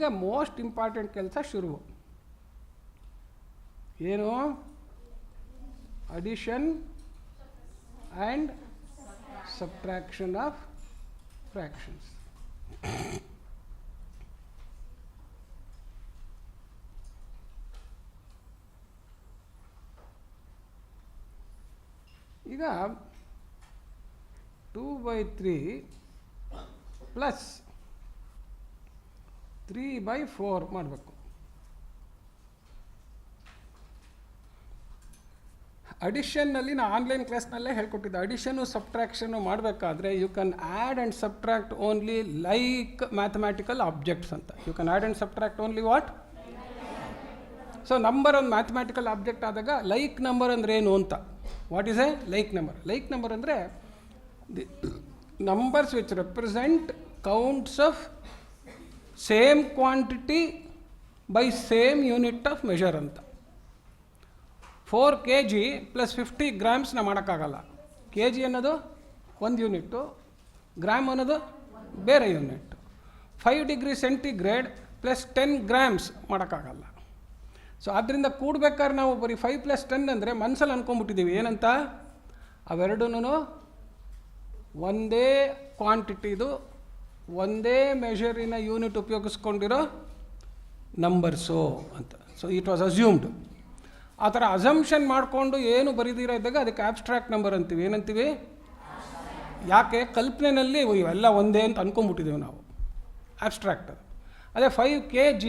ಈಗ most important ಕೆಲಸ ಶುರು. ಏನು? Addition and subtraction of fractions. ಈಗ 2/3 ಪ್ಲಸ್ 3/4 ಮಾಡಬೇಕು. ಅಡಿಷನ್ನಲ್ಲಿ ನಾನು ಆನ್ಲೈನ್ ಕ್ಲಾಸ್ನಲ್ಲೇ ಹೇಳ್ಕೊಟ್ಟಿದ್ದೆ. ಅಡಿಷನ್ನು ಸಬ್ಟ್ರಾಕ್ಷನ್ನು ಮಾಡಬೇಕಾದ್ರೆ you can add and subtract only like mathematical objects ಅಂತ. You can add and subtract only what? So number ಒಂದು ಮ್ಯಾಥಮ್ಯಾಟಿಕಲ್ ಆಬ್ಜೆಕ್ಟ್ ಆದಾಗ ಲೈಕ್ ನಂಬರ್ ಅಂದರೆ ಏನು ಅಂತ. What is a like number? Like number ಅಂದರೆ the numbers which represent counts of same quantity by same unit of measure ಅಂತ. 4 kg plus 50 ಗ್ರಾಮ್ಸ್ನ ಮಾಡೋಕ್ಕಾಗಲ್ಲ. K G ಅನ್ನೋದು ಒಂದು ಯೂನಿಟ್ಟು, ಗ್ರಾಮ್ ಅನ್ನೋದು ಬೇರೆ unit. 5 degree centigrade plus 10 grams ಮಾಡೋಕ್ಕಾಗಲ್ಲ. So ಆದ್ದರಿಂದ ಕೂಡ್ಬೇಕಾದ್ರೆ ನಾವು ಬರೀ 5 + 10 ಅಂದರೆ ಮನಸ್ಸಲ್ಲಿ ಅಂದ್ಕೊಂಡ್ಬಿಟ್ಟಿದ್ದೀವಿ ಏನಂತ, ಅವೆರಡೂ ಒಂದೇ ಕ್ವಾಂಟಿಟಿದು ಒಂದೇ ಮೆಷರಿನ ಯೂನಿಟ್ ಉಪಯೋಗಿಸ್ಕೊಂಡಿರೋ ನಂಬರ್ಸು ಅಂತ. So it was assumed. ಆ ಥರ ಅಸಂಪ್ಷನ್ ಮಾಡಿಕೊಂಡು ಏನು ಬರೀದಿರೋ ಇದ್ದಾಗ ಅದಕ್ಕೆ ಆಬ್ಸ್ಟ್ರಾಕ್ಟ್ ನಂಬರ್ ಅಂತೀವಿ. ಏನಂತೀವಿ? ಯಾಕೆ? ಕಲ್ಪನೆಯಲ್ಲಿ ಇವೆಲ್ಲ ಒಂದೇ ಅಂತ ಅಂದ್ಕೊಂಡ್ಬಿಟ್ಟಿದ್ದೀವಿ ನಾವು, ಆಬ್ಸ್ಟ್ರಾಕ್ಟ್. ಅದೇ 5 kg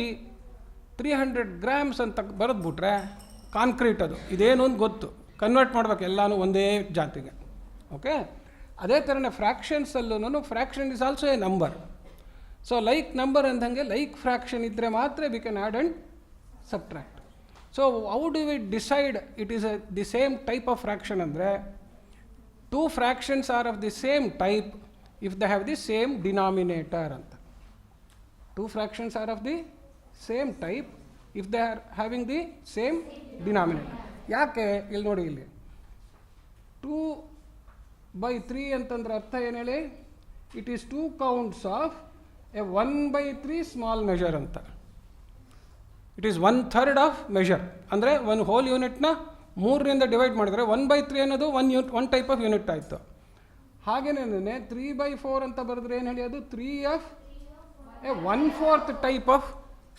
300 ಗ್ರಾಮ್ಸ್ ಅಂತ ಬರೆದ್ಬಿಟ್ರೆ ಕಾಂಕ್ರೀಟ್ ಅದು. ಇದೇನು ಅಂತ ಗೊತ್ತು, ಕನ್ವರ್ಟ್ ಮಾಡ್ಬೇಕು ಎಲ್ಲನೂ ಒಂದೇ ಜಾತಿಗೆ. ಓಕೆ, ಅದೇ ಥರನೇ ಫ್ರ್ಯಾಕ್ಷನ್ಸಲ್ಲೂ fraction is also a number. So like number ಅಂದಂಗೆ ಲೈಕ್ ಫ್ರ್ಯಾಕ್ಷನ್ ಇದ್ದರೆ ಮಾತ್ರ we can add and subtract. So how do we decide it is the same type of fraction ಅಂದರೆ, 2 fractions are of the same type if they have the same denominator ಅಂತ. 2 fractions are of the same type if they are having the same denominator. ಯಾಕೆ? ಇಲ್ಲಿ ನೋಡಿ, ಇಲ್ಲಿ 2/3 ಅಂತಂದ್ರೆ ಅರ್ಥ ಏನು ಹೇಳಿ? It is 2 counts of A 1/3 small measure ಅಂತ. ಇಟ್ ಈಸ್ 1/3 ಆಫ್ ಮೆಷರ್ ಅಂದರೆ ಒಂದು ಹೋಲ್ ಯೂನಿಟ್ನ 3ರಿಂದ ಡಿವೈಡ್ ಮಾಡಿದರೆ 1/3 ಅನ್ನೋದು ಒನ್ ಟೈಪ್ ಆಫ್ ಯೂನಿಟ್ ಆಯಿತು. ಹಾಗೇನೇ 3/4 ಅಂತ ಬರೆದ್ರೆ ಏನು ಹೇಳಿ? ಅದು 3 of a 1/4 type of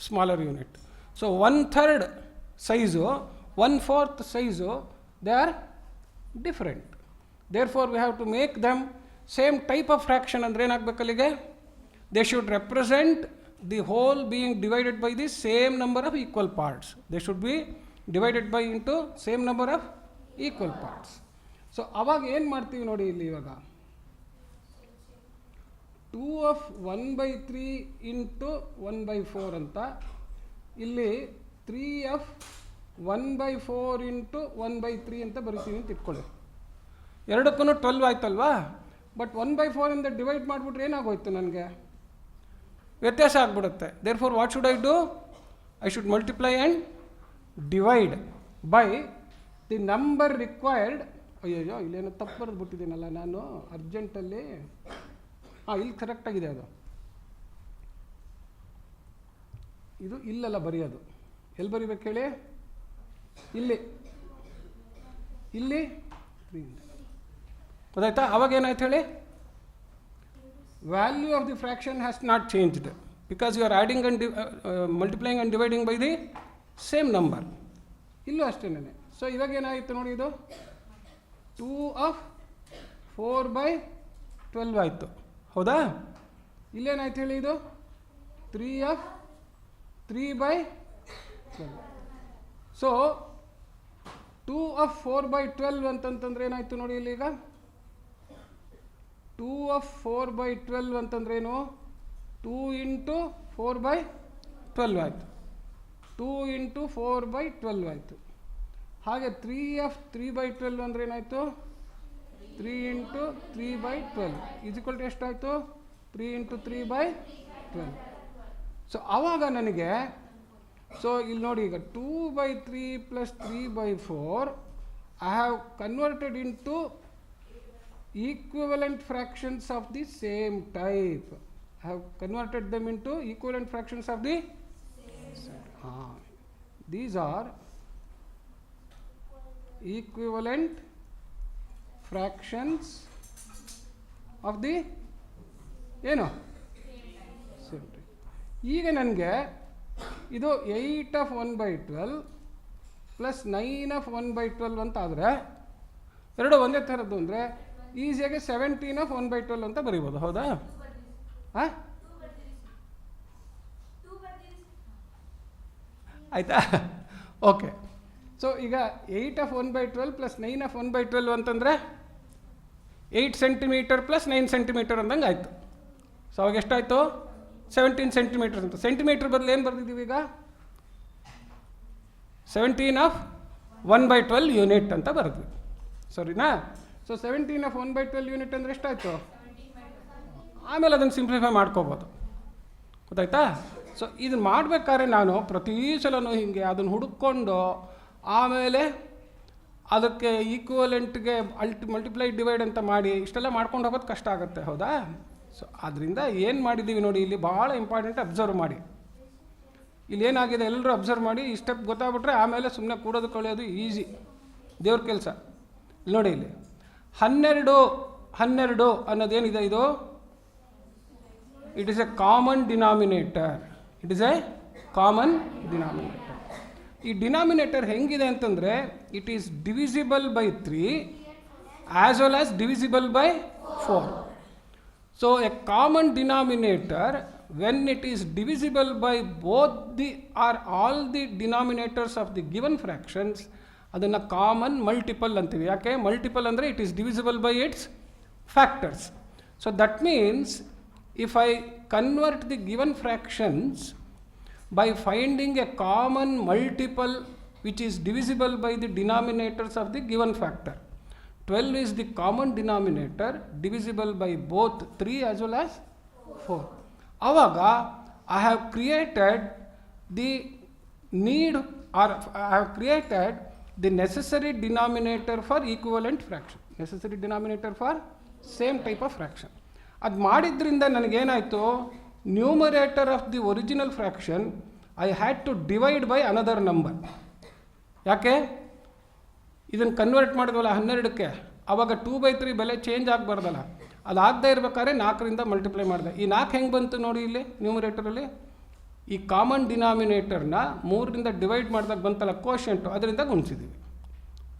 smaller unit. So 1/3 size 1/4 size they are different. Therefore we have to make them same type of fraction. ಅಂದರೆ ಏನಾಗಬೇಕು ಅಲ್ಲಿಗೆ? They should represent the whole being divided by the same number of equal parts. They should be divided by into same number of equal parts. So ಅವಾಗ ಏನು ಮಾಡ್ತೀವಿ ನೋಡಿ, ಇಲ್ಲಿ ಇವಾಗ 2 of 1/3 into 1/4 ಅಂತ, ಇಲ್ಲಿ 3 of 1/4 into 1/3 ಅಂತ ಬರಿತೀವಿ ಅಂತ ಇಟ್ಕೊಳ್ಳಿ. ಎರಡಕ್ಕೂ 12 ಆಯ್ತಲ್ವಾ? ಬಟ್ 1/4 ಇಂದ ಡಿವೈಡ್ ಮಾಡಿಬಿಟ್ರೆ ಏನಾಗೋಯ್ತು ನನಗೆ? ವ್ಯತ್ಯಾಸ ಆಗಿಬಿಡುತ್ತೆ. Therefore what should I do? I should multiply and divide by the number required. ಅಯ್ಯೋ, ಇಲ್ಲೇನೋ ತಪ್ಪು ಬರೆದ್ಬಿಟ್ಟಿದ್ದೀನಲ್ಲ ನಾನು ಅರ್ಜೆಂಟಲ್ಲಿ. ಇಲ್ಲಿ ಕರೆಕ್ಟಾಗಿದೆ ಅದು. ಇದು ಇಲ್ಲಲ್ಲ ಬರೆಯೋದು. ಎಲ್ಲಿ ಬರಿಬೇಕು ಹೇಳಿ? ಇಲ್ಲಿ ಗೊತ್ತಾಯ್ತಾ? ಅವಾಗ ಏನಾಯ್ತು ಹೇಳಿ? Value of the fraction has not changed because you are adding and multiplying and dividing by the same number. ಇಲ್ಲೂ ಅಷ್ಟೇನೆ. ಸೊ ಇವಾಗ ಏನಾಯಿತು ನೋಡಿ, ಇದು 2 of 4/12 ಆಯಿತು. ಹೌದಾ? ಇಲ್ಲೇನಾಯ್ತು ಹೇಳಿ? ಇದು 3 of 3/12. ಸೊ 2 of 4/12 ಅಂತಂತಂದ್ರೆ ಏನಾಯಿತು ನೋಡಿ ಇಲ್ಲಿ ಈಗ? 2 of 4/12 ಅಂತಂದ್ರೇನು? 2 into 4/12 ಆಯಿತು. 2 into 4/12 ಆಯಿತು. ಹಾಗೆ 3 of 3/12 ಅಂದ್ರೆ ಏನಾಯಿತು? 3 into 3/12 ಇಸ್ ಈಕ್ವಲ್ ಟು ಎಷ್ಟಾಯಿತು? 3 into 3/12. ಸೊ ಆವಾಗ ನನಗೆ, ಸೊ ಇಲ್ಲಿ ನೋಡಿ, ಈಗ 2/3 plus 3/4 I have converted into equivalent fractions of the same type. have converted them into equivalent fractions of the these are equivalent fractions of the ಏನು same type. ಈಗ ನನಗೆ ಇದು 8 of 1/12 ಪ್ಲಸ್ 9 of 1/12 ಅಂತ ಆದರೆ ಎರಡು ಒಂದೇ ಥರದ್ದು ಅಂದರೆ ಈಸಿಯಾಗಿ 17 of 1/12 ಅಂತ ಬರೀಬೋದು. ಹೌದಾ? ಹಾಂ, ಆಯಿತಾ? ಓಕೆ. ಸೊ ಈಗ 8 of 1/12 ಪ್ಲಸ್ 9 of 1/12 ಅಂತಂದರೆ 8 centimeter ಪ್ಲಸ್ 9 centimeter ಅಂದಂಗೆ ಆಯಿತು. ಸೊ ಅವಾಗ ಎಷ್ಟಾಯಿತು? 17 centimeter ಅಂತ. ಸೆಂಟಿಮೀಟ್ರ್ ಬದಲು ಏನು ಬರೆದಿದ್ದೀವಿ ಈಗ? 17 of 1/12 ಯೂನಿಟ್ ಅಂತ ಬರೆದ್ವಿ. ಸರಿನಾ? ಸೊ 17 of 1/12 ಯೂನಿಟ್ ಅಂದರೆ ಎಷ್ಟಾಯಿತು? ಆಮೇಲೆ ಅದನ್ನು ಸಿಂಪ್ಲಿಫೈ ಮಾಡ್ಕೋಬೋದು. ಗೊತ್ತಾಯ್ತಾ? ಸೊ ಇದನ್ನು ಮಾಡಬೇಕಾದ್ರೆ ನಾನು ಪ್ರತಿ ಸಲನೂ ಹೀಗೆ ಅದನ್ನು ಹುಡುಕೊಂಡು ಆಮೇಲೆ ಅದಕ್ಕೆ ಈಕ್ವಲೆಂಟ್ಗೆ ಮಲ್ಟಿಪ್ಲೈ ಡಿವೈಡ್ ಅಂತ ಮಾಡಿ ಇಷ್ಟೆಲ್ಲ ಮಾಡ್ಕೊಂಡು ಹೋಗೋದು ಕಷ್ಟ ಆಗುತ್ತೆ. ಹೌದಾ? ಸೊ ಆದ್ದರಿಂದ ಏನು ಮಾಡಿದ್ದೀವಿ ನೋಡಿ, ಇಲ್ಲಿ ಭಾಳ ಇಂಪಾರ್ಟೆಂಟ್, ಅಬ್ಸರ್ವ್ ಮಾಡಿ. ಇಲ್ಲಿ ಏನಾಗಿದೆ ಎಲ್ಲರೂ ಅಬ್ಸರ್ವ್ ಮಾಡಿ. ಈ ಸ್ಟೆಪ್ ಗೊತ್ತಾಗ್ಬಿಟ್ರೆ ಆಮೇಲೆ ಸುಮ್ಮನೆ ಕೂಡೋದು ಕಳೆಯೋದು ಈಸಿ, ದೇವ್ರ ಕೆಲಸ. ಇಲ್ಲಿ ನೋಡಿ, ಇಲ್ಲಿ 12 ಅನ್ನೋದೇನಿದೆ, ಇದು it is A common denominator. It is A common denominator. ಈ ಡಿನಾಮಿನೇಟರ್ ಹೆಂಗಿದೆ ಅಂತಂದರೆ it is divisible by 3 as well as divisible by 4. So A common denominator when it is divisible by both the or all the denominators of the given fractions, ಅದನ್ನು common multiple ಅಂತೀವಿ. ಯಾಕೆ multiple ಅಂದರೆ it is divisible by it's factors. So that means if I convert the given fractions by finding a common multiple which is divisible by the denominators of the given factor. 12 is the common denominator divisible by both 3 as well as 4. Avaga I have created the need, or I have created the necessary denominator for equivalent fraction, necessary denominator for same type of fraction. ಅದು ಮಾಡಿದ್ರಿಂದ ನನಗೇನಾಯಿತು, numerator of the original fraction I had to divide by another number. ಯಾಕೆ? ಇದನ್ನು convert ಮಾಡಿದ್ವಲ್ಲ 12ಕ್ಕೆ, ಆವಾಗ 2/3 ಬೆಲೆ change ಆಗಬಾರ್ದಲ್ಲ. ಅದಾಗದೇ ಇರಬೇಕಾದ್ರೆ 4ರಿಂದ multiply ಮಾಡಿದೆ. ಈ 4 ಹೆಂಗೆ ಬಂತು ನೋಡಿ ಇಲ್ಲಿ ನ್ಯೂಮರೇಟರಲ್ಲಿ. ಈ ಕಾಮನ್ ಡಿನಾಮಿನೇಟರ್ನ 3ರಿಂದ ಡಿವೈಡ್ ಮಾಡಿದಾಗ ಬಂತಲ್ಲ ಕೋಶೆಂಟು, ಅದರಿಂದ ಗುಣಿಸಿದ್ದೀವಿ.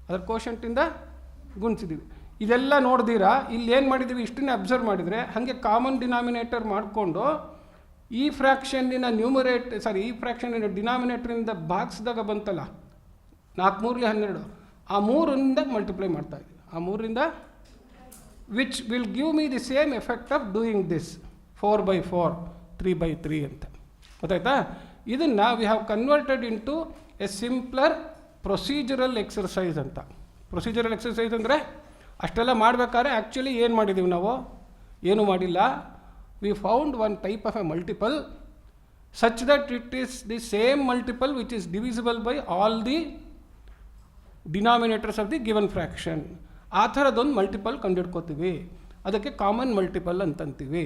ಅದರ ಕೋಶೆಂಟಿಂದ ಗುಣಿಸಿದ್ದೀವಿ. ಇದೆಲ್ಲ ನೋಡ್ದಿರಾ ಇಲ್ಲಿ ಏನು ಮಾಡಿದ್ದೀವಿ, ಇಷ್ಟನ್ನೇ ಅಬ್ಸರ್ವ್ ಮಾಡಿದರೆ ಹಾಗೆ ಕಾಮನ್ ಡಿನಾಮಿನೇಟರ್ ಮಾಡಿಕೊಂಡು ಈ ಫ್ರ್ಯಾಕ್ಷನ್ನಿನ ಈ ಫ್ರ್ಯಾಕ್ಷನ್ನಿನ ಡಿನಾಮಿನೇಟರಿಂದ ಭಾಗಿಸಿದಾಗ ಬಂತಲ್ಲ 4 3 12, ಆ 3ರಿಂದ ಮಲ್ಟಿಪ್ಲೈ ಮಾಡ್ತಾ ಇದ್ದೀವಿ. ಆ 3ರಿಂದ which will give me the same effect of doing this 4/4 3/3 ಅಂತ. ಗೊತ್ತಾಯ್ತಾ? ಇದನ್ನು we have converted into a simpler procedural exercise ಅಂತ. ಪ್ರೊಸೀಜರಲ್ ಎಕ್ಸರ್ಸೈಸ್ ಅಂದರೆ ಅಷ್ಟೆಲ್ಲ ಮಾಡಬೇಕಾದ್ರೆ ಆ್ಯಕ್ಚುಲಿ ಏನು ಮಾಡಿದ್ದೀವಿ ನಾವು? ಏನೂ ಮಾಡಿಲ್ಲ. We found one type of a multiple such that it is the same multiple which is divisible by all the denominators of the given fraction. ಆ ಥರದೊಂದು ಮಲ್ಟಿಪಲ್ ಕಂಡುಹಿಡ್ಕೋತೀವಿ, ಅದಕ್ಕೆ ಕಾಮನ್ ಮಲ್ಟಿಪಲ್ ಅಂತಂತೀವಿ.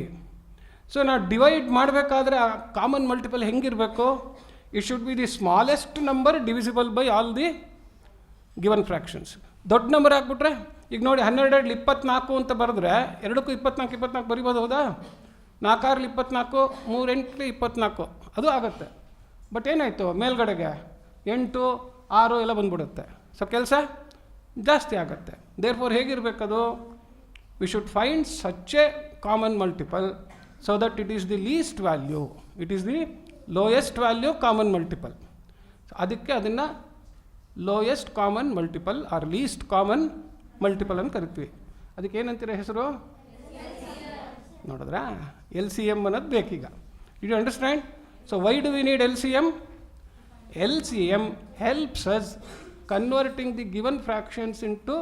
ಸೊ ನಾವು ಡಿವೈಡ್ ಮಾಡಬೇಕಾದ್ರೆ ಆ ಕಾಮನ್ ಮಲ್ಟಿಪಲ್ ಹೆಂಗಿರಬೇಕು? It should be the smallest number divisible by all the given fractions. ದೊಡ್ಡ ನಂಬರ್ ಆಗಿಬಿಟ್ರೆ ಈಗ ನೋಡಿ 12 24 ಅಂತ ಬರೆದ್ರೆ ಎರಡಕ್ಕೂ 24 ಬರಿಬೋದು. ಹೌದಾ? 4 24 3 8 24 ಅದು ಆಗುತ್ತೆ. ಬಟ್ ಏನಾಯಿತು ಮೇಲ್ಗಡೆಗೆ 8 6 ಎಲ್ಲ ಬಂದ್ಬಿಡುತ್ತೆ. ಸೊ ಕೆಲಸ ಜಾಸ್ತಿ ಆಗುತ್ತೆ. ದೇರ್ಫೋರ್ ಹೇಗಿರಬೇಕದು? We should find such a common multiple so that it is the least value, it is the lowest value common multiple. ಅದಕ್ಕೆ ಅದನ್ನು lowest common multiple or least common multiple ಅಂತ ಕರಿತೀವಿ. ಅದಕ್ಕೆ ಏನಂತೀರ ಹೆಸರು? ನೋಡಿದ್ರಾ? LCM ಅನ್ನೋದು ಬೇಕೀಗ. Did you understand? So why do we need LCM? LCM helps us converting the given fractions into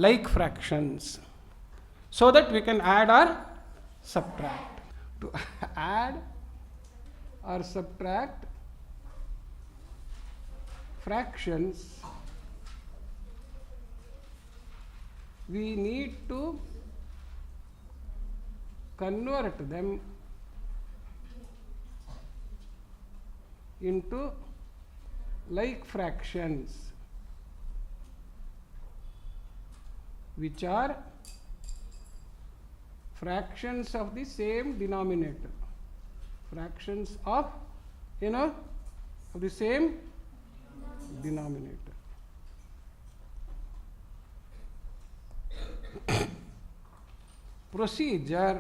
like fractions so that we can add or subtract. To add or subtract fractions, we need to convert them into like fractions which are fractions of the same denominator. Fractions of, of the same denominator. Procedure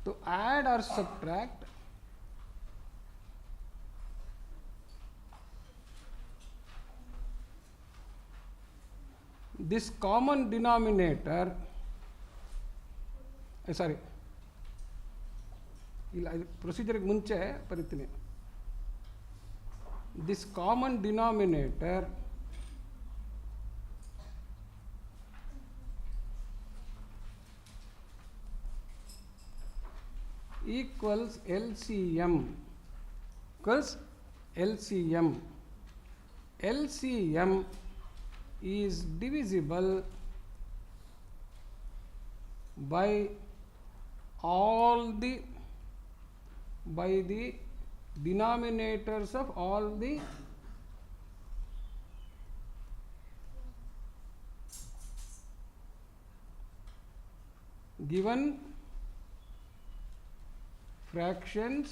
to add or subtract this common denominator, sorry, ಇಲ್ಲ ಪ್ರೊಸೀಜರ್ಗೆ ಮುಂಚೆ ಬರೀತೀನಿ. This common denominator equals LCM. LCM is divisible by the denominators of all the given fractions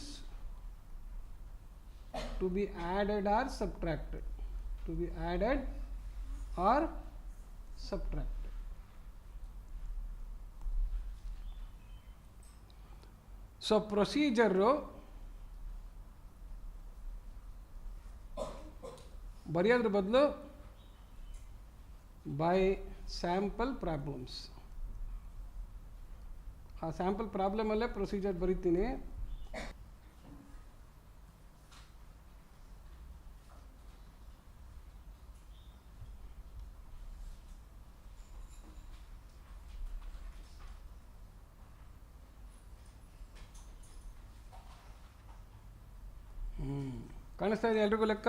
to be added or subtracted. So procedure ಬರೆಯೋದ್ರ ಬದಲು by sample problems. ಆ sample ಪ್ರಾಬ್ಲಮಲ್ಲೇ procedure ಬರೀತೀನಿ. ಕಾಣಿಸ್ತಾ ಇದೆ ಎಲ್ರಿಗೂ ಲೆಕ್ಕ?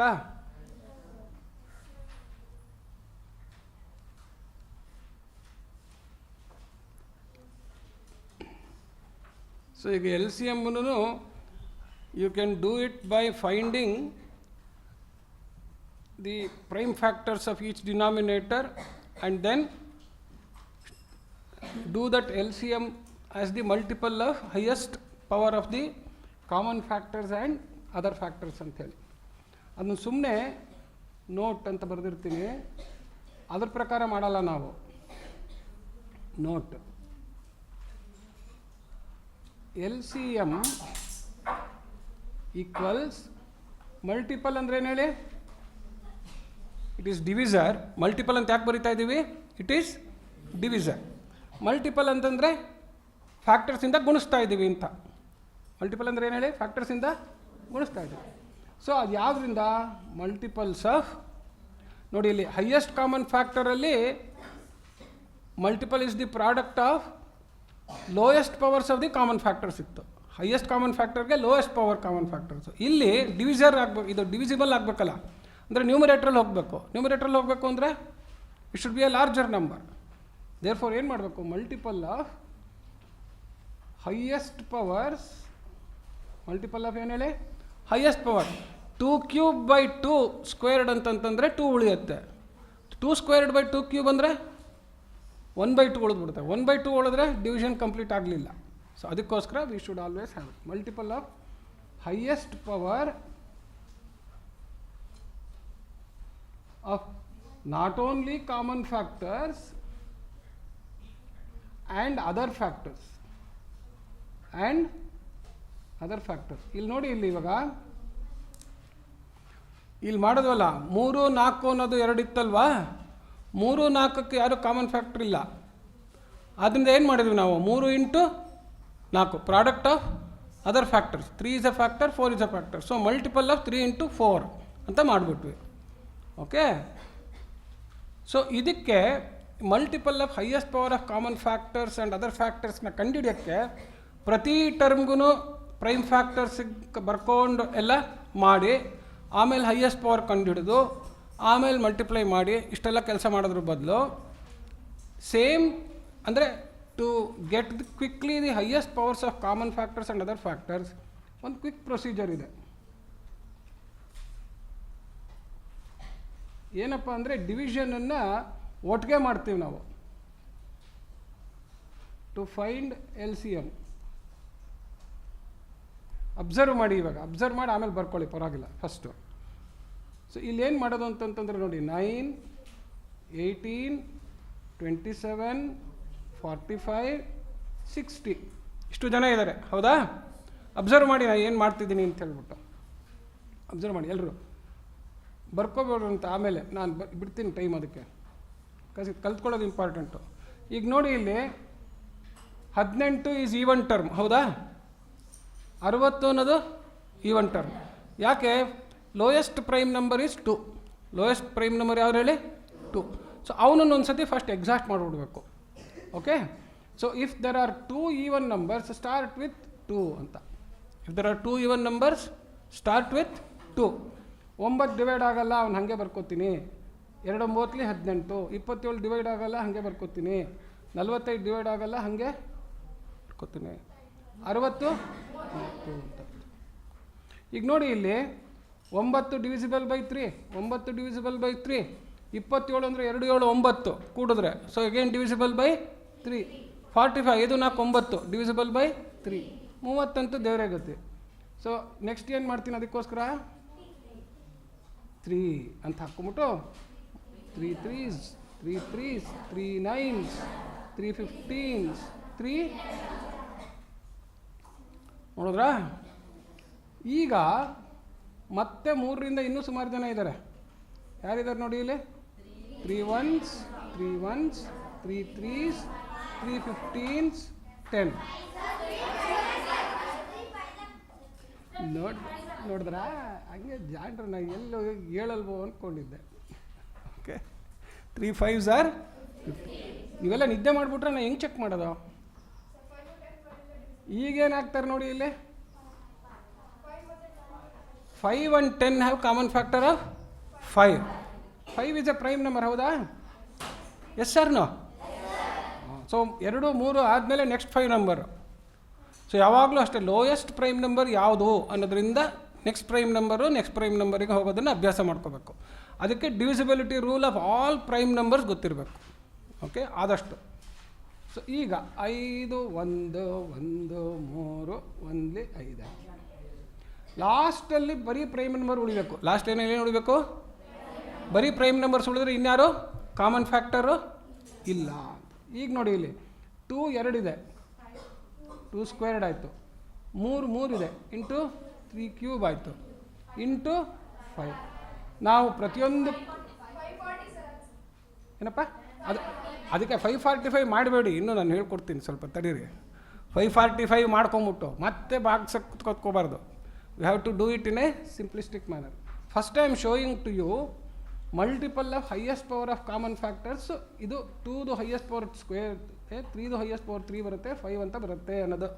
ಸೊ ಈಗ ಎಲ್ ಸಿ ಎಮ್ನೂ you can do it by finding the prime factors of each denominator and then do that L C M as the multiple of highest power of the common factors and other factors ಅಂಥೇಳಿ. ಅದನ್ನು ಸುಮ್ಮನೆ note ಅಂತ ಬರೆದಿರ್ತೀನಿ, ಅದ್ರ ಪ್ರಕಾರ ಮಾಡಲ್ಲ ನಾವು. Note L C M equals multiple ಅಂದರೆ ಏನು ಹೇಳಿ? It is ಡಿವಿಸರ್. ಮಲ್ಟಿಪಲ್ ಅಂತ ಯಾಕೆ ಬರಿತಾ ಇದ್ದೀವಿ? It is ಡಿವಿಸರ್. ಮಲ್ಟಿಪಲ್ ಅಂತಂದರೆ ಫ್ಯಾಕ್ಟರ್ಸಿಂದ ಗುಣಿಸ್ತಾ ಇದ್ದೀವಿ ಅಂತ. ಮಲ್ಟಿಪಲ್ ಅಂದರೆ ಏನು ಹೇಳಿ? ಫ್ಯಾಕ್ಟರ್ಸಿಂದ ಗುಣಿಸ್ತಾ ಇದ್ದೀವಿ. ಸೊ ಅದು ಯಾವುದರಿಂದ? ಮಲ್ಟಿಪಲ್ಸ್ ಆಫ್, ನೋಡಿ ಇಲ್ಲಿ ಹೈಯೆಸ್ಟ್ ಕಾಮನ್ ಫ್ಯಾಕ್ಟರಲ್ಲಿ multiple is the product of lowest powers of the common factors ಇತ್ತು. ಹೈಯೆಸ್ಟ್ ಕಾಮನ್ ಫ್ಯಾಕ್ಟರ್ಗೆ ಲೋಯೆಸ್ಟ್ ಪವರ್ ಕಾಮನ್ ಫ್ಯಾಕ್ಟರ್ಸು. ಇಲ್ಲಿ ಡಿವಿಸರ್ ಆಗಬೇಕು, ಇದು ಡಿವಿಸಿಬಲ್ ಆಗಬೇಕಲ್ಲ, ಅಂದರೆ ನ್ಯೂಮರೇಟ್ರಲ್ಲಿ ಹೋಗಬೇಕು. ನ್ಯೂಮರೇಟ್ರಲ್ಲಿ ಹೋಗಬೇಕು ಅಂದರೆ it should be a larger number. Therefore ಏನು ಮಾಡಬೇಕು? Multiple of highest powers, multiple of ಏನು ಹೇಳಿ? Highest power. 2 cube by 2 squared ಅಂತಂತಂದರೆ 2 ಉಳಿಯುತ್ತೆ. 2 ಸ್ಕ್ವೇರ್ಡ್ ಬೈ 2 ಕ್ಯೂಬ್ ಅಂದರೆ 1/2 ಉಳಿದ್ಬಿಡುತ್ತೆ. 1/2 ಉಳಿದ್ರೆ ಡಿವಿಷನ್ ಕಂಪ್ಲೀಟ್ ಆಗಲಿಲ್ಲ. ಸೊ ಅದಕ್ಕೋಸ್ಕರ we should always have it multiple of highest power of not only common factors and other factors. ಇಲ್ಲಿ ನೋಡಿ, ಇಲ್ಲಿ ಇವಾಗ ಇಲ್ಲಿ ಮಾಡೋದ್ವಲ್ಲ 3, 4 ಅನ್ನೋದು 2 ಇತ್ತಲ್ವಾ? 3, 4ಕ್ಕೆ ಯಾರು ಕಾಮನ್ ಫ್ಯಾಕ್ಟರ್ ಇಲ್ಲ. ಆದ್ದರಿಂದ ಏನು ಮಾಡಿದ್ವಿ ನಾವು? 3 × 4 product of other factors. 3 is a factor, 4 is a factor. So multiple of 3 × 4 ಅಂತ ಮಾಡಿಬಿಟ್ವಿ. ಓಕೆ. ಸೊ ಇದಕ್ಕೆ multiple of highest power of common factors and other ಫ್ಯಾಕ್ಟರ್ಸ್ನ ಕಂಡುಹಿಡಿಯೋಕ್ಕೆ ಪ್ರತಿ ಟರ್ಮ್ಗೂ ಪ್ರೈಮ್ ಫ್ಯಾಕ್ಟರ್ಸಿಗೆ ಬರ್ಕೊಂಡು ಎಲ್ಲ ಮಾಡಿ, ಆಮೇಲೆ ಹೈಯೆಸ್ಟ್ ಪವರ್ ಕಂಡುಹಿಡಿದು ಆಮೇಲೆ ಮಲ್ಟಿಪ್ಲೈ ಮಾಡಿ ಇಷ್ಟೆಲ್ಲ ಕೆಲಸ ಮಾಡೋದ್ರ ಬದಲು ಸೇಮ್ ಅಂದರೆ to get quickly the highest powers of common factors and other factors ಒಂದು ಕ್ವಿಕ್ ಪ್ರೊಸೀಜರ್ ಇದೆ. ಏನಪ್ಪ ಅಂದರೆ ಡಿವಿಷನನ್ನು ಒಟ್ಟಿಗೆ ಮಾಡ್ತೀವಿ ನಾವು ಟು ಫೈಂಡ್ LCM. ಅಬ್ಸರ್ವ್ ಮಾಡಿ, ಇವಾಗ ಅಬ್ಸರ್ವ್ ಮಾಡಿ ಆಮೇಲೆ ಬರ್ಕೊಳ್ಳಿ, ಪರವಾಗಿಲ್ಲ. ಫಸ್ಟು ಸೊ ಇಲ್ಲೇನು ಮಾಡೋದು ಅಂತಂತಂದರೆ ನೋಡಿ, 9, 18, 27, 45, 60 ಇಷ್ಟು ಜನ ಇದ್ದಾರೆ, ಹೌದಾ? ಅಬ್ಸರ್ವ್ ಮಾಡಿ ನಾನು ಏನು ಮಾಡ್ತಿದ್ದೀನಿ ಅಂತ ಹೇಳ್ಬಿಟ್ಟು ಅಬ್ಸರ್ವ್ ಮಾಡಿ ಎಲ್ಲರೂ. ಬರ್ಕೋಬೇಡ್ರು ಅಂತ ಆಮೇಲೆ ನಾನು ಬಿಡ್ತೀನಿ ಟೈಮ್ ಅದಕ್ಕೆ, ಕಲ್ತ್ಕೊಳ್ಳೋದು ಇಂಪಾರ್ಟೆಂಟು. ಈಗ ನೋಡಿ ಇಲ್ಲಿ 18 ಈಸ್ ಈವನ್ ಟರ್ಮ್, ಹೌದಾ? 60 ಅನ್ನೋದು ಈವನ್ ಟರ್ಮ್. ಯಾಕೆ? Lowest prime number is 2. Lowest prime number ಯಾವ್ದು ಹೇಳಿ? 2. ಸೊ ಅವನನ್ನು ಒಂದು ಸತಿ ಫಸ್ಟ್ ಎಕ್ಸಾಕ್ಟ್ ಮಾಡಿಬಿಡ್ಬೇಕು. Okay, so if there are 2 even numbers start with 2 ಅಂತ. If there are 2 even numbers start with 2. 9 divide ಆಗಲ್ಲ, ಅವ್ನು ಹಾಗೆ ಬರ್ಕೋತೀನಿ. 2 9 18, 27 ಡಿವೈಡ್ ಆಗಲ್ಲ, ಹಾಗೆ ಬರ್ಕೋತೀನಿ. 45 ಡಿವೈಡ್ ಆಗಲ್ಲ, ಹಾಗೆ ಬರ್ಕೋತೀನಿ. 60 ಅಂತ. ಈಗ ನೋಡಿ ಇಲ್ಲಿ 9 ಡಿವಿಸಿಬಲ್ ಬೈ 3, 9 ಡಿವಿಸಿಬಲ್ ಬೈ 3, 27 ಅಂದರೆ 2 7 9 ಕೂಡಿದ್ರೆ, ಸೊ ಅಗೇನ್ ಡಿವಿಸಿಬಲ್ ಬೈ 3. 45 ಇದು 4 9 ಡಿವಿಸಿಬಲ್ ಬೈ 3. 30 ಅಂತೂ ದೇವರೇ ಗತಿ. ಸೊ ನೆಕ್ಸ್ಟ್ ಏನು ಮಾಡ್ತೀನಿ ಅದಕ್ಕೋಸ್ಕರ 3 ಅಂತ ಹಾಕ್ಕೊಂಬಿಟ್ಟು 3 3s, 3 3s, 3 9s, 3 15s, 3 ನೋಡಿದ್ರಾ? ಈಗ ಮತ್ತೆ 3ರಿಂದ ಇನ್ನೂ ಸುಮಾರು ಜನ ಇದ್ದಾರೆ. ಯಾರಿದ್ದಾರೆ ನೋಡಿ ಇಲ್ಲಿ? 3 1s, 3 1s, 3 3s, 3 15s, 10. ನೋಡಿದ್ರಾ? ಹಂಗೆ ಜಾಂಡ್ರೆ ನಾನು ಎಲ್ಲೋ ಹೇಳಲ್ವೋ ಅಂದ್ಕೊಂಡಿದ್ದೆ. Okay, 3 5s are 50. ಇವೆಲ್ಲ ನಿದ್ದೆ ಮಾಡಿಬಿಟ್ರೆ ನಾನು ಹೆಂಗೆ ಚೆಕ್ ಮಾಡೋದು? ಈಗೇನು ಹಾಕ್ತಾರೆ ನೋಡಿ ಇಲ್ಲಿ, 5 and 10 have common factor of 5. 5 is a prime number, ಹೌದಾ? Yes sir no? ಸೊ 2 3 ಆದಮೇಲೆ ನೆಕ್ಸ್ಟ್ 5 ನಂಬರು. ಸೊ ಯಾವಾಗಲೂ ಅಷ್ಟೇ, ಲೋಯೆಸ್ಟ್ ಪ್ರೈಮ್ ನಂಬರ್ ಯಾವುದು ಅನ್ನೋದ್ರಿಂದ ನೆಕ್ಸ್ಟ್ ಪ್ರೈಮ್ ನಂಬರಿಗೆ ಹೋಗೋದನ್ನು ಅಭ್ಯಾಸ ಮಾಡ್ಕೋಬೇಕು. ಅದಕ್ಕೆ divisibility rule of all prime numbers ಗೊತ್ತಿರಬೇಕು. ಓಕೆ, ಆದಷ್ಟು. ಸೊ ಈಗ 5 1 1 3 1 5. ಲಾಸ್ಟಲ್ಲಿ ಬರೀ ಪ್ರೈಮ್ ನಂಬರ್ ಉಳಿಬೇಕು. ಲಾಸ್ಟ್ ಏನೇನು ಉಳಿಬೇಕು? ಬರೀ ಪ್ರೈಮ್ ನಂಬರ್ಸ್ ಉಳಿದ್ರೆ ಇನ್ಯಾರು ಕಾಮನ್ ಫ್ಯಾಕ್ಟರು ಇಲ್ಲ. ಈಗ ನೋಡಿ ಇಲ್ಲಿ 2 2 ಇದೆ, 2 ಸ್ಕ್ವೇರ್ಡ್ ಆಯಿತು. 3 3 ಇದೆ, ಇಂಟು 3 ಕ್ಯೂಬ್ ಆಯಿತು, ಇಂಟು 5. ನಾವು ಪ್ರತಿಯೊಂದು ಏನಪ್ಪ ಅದಕ್ಕೆ 545 ಮಾಡಬೇಡಿ, ಇನ್ನೂ ನಾನು ಹೇಳ್ಕೊಡ್ತೀನಿ, ಸ್ವಲ್ಪ ತಡೀರಿ. 545 ಮಾಡ್ಕೊಂಬಿಟ್ಟು ಮತ್ತೆ ಬಾಕ್ಸಕ್ಕೆ ಕುತ್ಕೋಬಾರ್ದು. We have to do it in a simplistic manner. First I am showing to you multiple of highest power of common factors. ಇದು 2 highest power square, 3 highest power 3 ಬರುತ್ತೆ, 5 ಅಂತ ಬರುತ್ತೆ ಅನ್ನೋದು.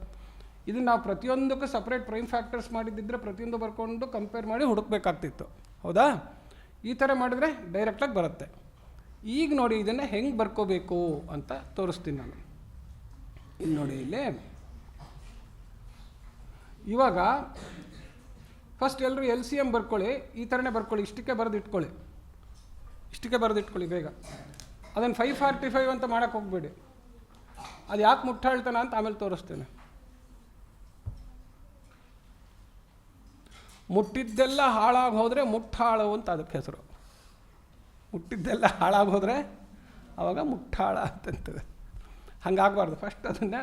ಇದನ್ನು ನಾವು ಪ್ರತಿಯೊಂದಕ್ಕೂ ಸಪ್ರೇಟ್ ಪ್ರೈಮ್ ಫ್ಯಾಕ್ಟರ್ಸ್ ಮಾಡಿದ್ದಿದ್ರೆ ಪ್ರತಿಯೊಂದು ಬರ್ಕೊಂಡು ಕಂಪೇರ್ ಮಾಡಿ ಹುಡುಕಬೇಕಾಗ್ತಿತ್ತು, ಹೌದಾ? ಈ ಥರ ಮಾಡಿದರೆ ಡೈರೆಕ್ಟಾಗಿ ಬರುತ್ತೆ. ಈಗ ನೋಡಿ ಇದನ್ನು ಹೆಂಗೆ ಬರ್ಕೋಬೇಕು ಅಂತ ತೋರಿಸ್ತೀನಿ ನಾನು. ಇಲ್ಲಿ ನೋಡಿ, ಇಲ್ಲಿ ಇವಾಗ ಫಸ್ಟ್ ಎಲ್ಲರೂ LCM ಬರ್ಕೊಳ್ಳಿ. ಈ ಥರನೇ ಬರ್ಕೊಳ್ಳಿ, ಇಷ್ಟಕ್ಕೆ ಬರೆದಿಟ್ಕೊಳ್ಳಿ ಬೇಗ. ಅದನ್ನು 545 ಅಂತ ಮಾಡೋಕ್ಕೆ ಹೋಗಬೇಡಿ. ಅದು ಯಾಕೆ ಮುಟ್ಟಾಳ್ತಾನ ಅಂತ ಆಮೇಲೆ ತೋರಿಸ್ತೇನೆ. ಮುಟ್ಟಿದ್ದೆಲ್ಲ ಹಾಳಾಗಿ ಹೋದರೆ ಮುಟ್ಟಾಳು ಅಂತ ಅದಕ್ಕೆ ಹೆಸರು. ಮುಟ್ಟಿದ್ದೆಲ್ಲ ಹಾಳಾಗಿ ಹೋದರೆ ಆವಾಗ ಮುಟ್ಟಾಳ ಅಂತಂತದೆ. ಹಂಗಾಗಬಾರ್ದು. ಫಸ್ಟ್ ಅದನ್ನು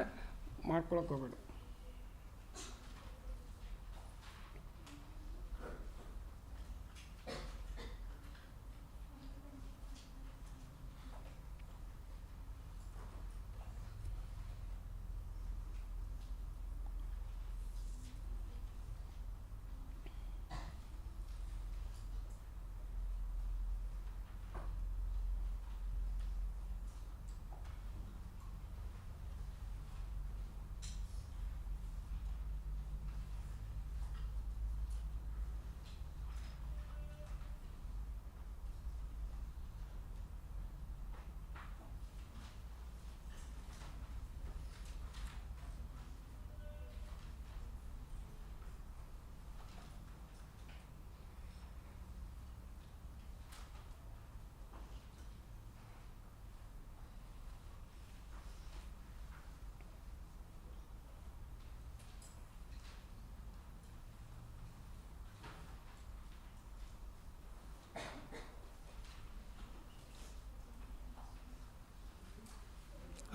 ಮಾಡ್ಕೊಳಕ್ಕೆ ಹೋಗಬೇಡಿ.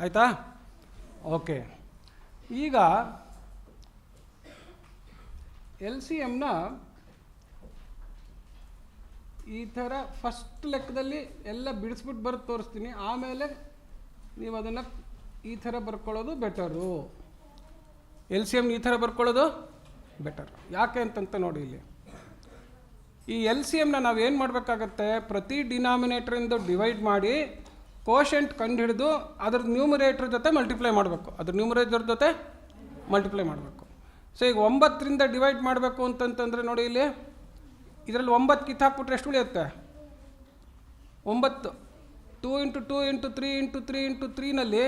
ಆಯಿತಾ? ಓಕೆ, ಈಗ ಎಲ್ ಸಿ ಎಮ್ನ ಈ ಥರ ಫಸ್ಟ್ ಲೆಕ್ಕದಲ್ಲಿ ಎಲ್ಲ ಬಿಡಿಸ್ಬಿಟ್ಟು ಬರೆದು ತೋರಿಸ್ತೀನಿ, ಆಮೇಲೆ ನೀವು ಅದನ್ನು ಈ ಥರ ಬರ್ಕೊಳ್ಳೋದು ಬೆಟರು. ಎಲ್ ಸಿ ಎಮ್ನ ಈ ಥರ ಬರ್ಕೊಳ್ಳೋದು ಬೆಟರ್. ಯಾಕೆ ಅಂತಂತ ನೋಡಿ, ಇಲ್ಲಿ ಈ ಎಲ್ ಸಿ ಎಮ್ನ ನಾವು ಏನು ಮಾಡಬೇಕಾಗತ್ತೆ, ಪ್ರತಿ ಡಿನಾಮಿನೇಟ್ರಿಂದ ಡಿವೈಡ್ ಮಾಡಿ ಕೋಶೆಂಟ್ ಕಂಡುಹಿಡಿದು ಅದ್ರ ನ್ಯೂಮರೇಟ್ರ್ ಜೊತೆ ಮಲ್ಟಿಪ್ಲೈ ಮಾಡಬೇಕು. ಅದ್ರ ನ್ಯೂಮರೇಟರ್ ಜೊತೆ ಮಲ್ಟಿಪ್ಲೈ ಮಾಡಬೇಕು. ಸೊ ಈಗ 9ರಿಂದ ಡಿವೈಡ್ ಮಾಡಬೇಕು ಅಂತಂತಂದರೆ ನೋಡಿ, ಇಲ್ಲಿ ಇದರಲ್ಲಿ 9 ಕಿತ್ತಾಕ್ಬಿಟ್ರೆ ಎಷ್ಟು ಉಳಿಯುತ್ತೆ? 9. 2 × 2 × 3 × 3 × 3ನಲ್ಲಿ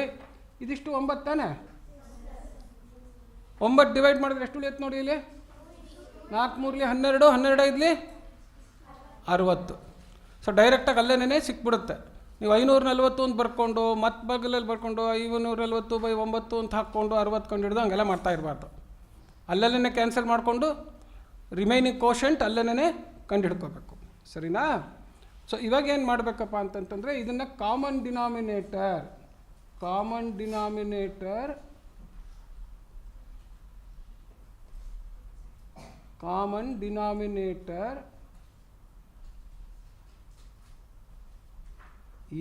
ಇದಿಷ್ಟು 9 ತಾನೆ. 9 ಡಿವೈಡ್ ಮಾಡಿದ್ರೆ ಎಷ್ಟು ಉಳಿಯುತ್ತೆ ನೋಡಿ, ಇಲ್ಲಿ 4 3 12, 12 5 60. ಸೊ ಡೈರೆಕ್ಟಾಗಿ ಅಲ್ಲೇನೇ ಸಿಕ್ಬಿಡುತ್ತೆ. ನೀವು 540 ಅಂತ ಬರ್ಕೊಂಡು ಮತ್ತೆ ಬಗಲಲ್ಲಿ ಬರ್ಕೊಂಡು 540/9 ಅಂತ ಹಾಕ್ಕೊಂಡು 60 ಕಂಡು ಹಿಡಿದು ಹಂಗೆಲ್ಲ ಮಾಡ್ತಾ ಇರಬಾರ್ದು. ಅಲ್ಲಲ್ಲೇ ಕ್ಯಾನ್ಸಲ್ ಮಾಡಿಕೊಂಡು ರಿಮೈನಿಂಗ್ ಕೋಶೆಂಟ್ ಅಲ್ಲೇ ಕಂಡು ಹಿಡ್ಕೋಬೇಕು. ಸರಿನಾ? ಸೊ ಇವಾಗ ಏನು ಮಾಡಬೇಕಪ್ಪ ಅಂತಂತಂದರೆ, ಇದನ್ನು common denominator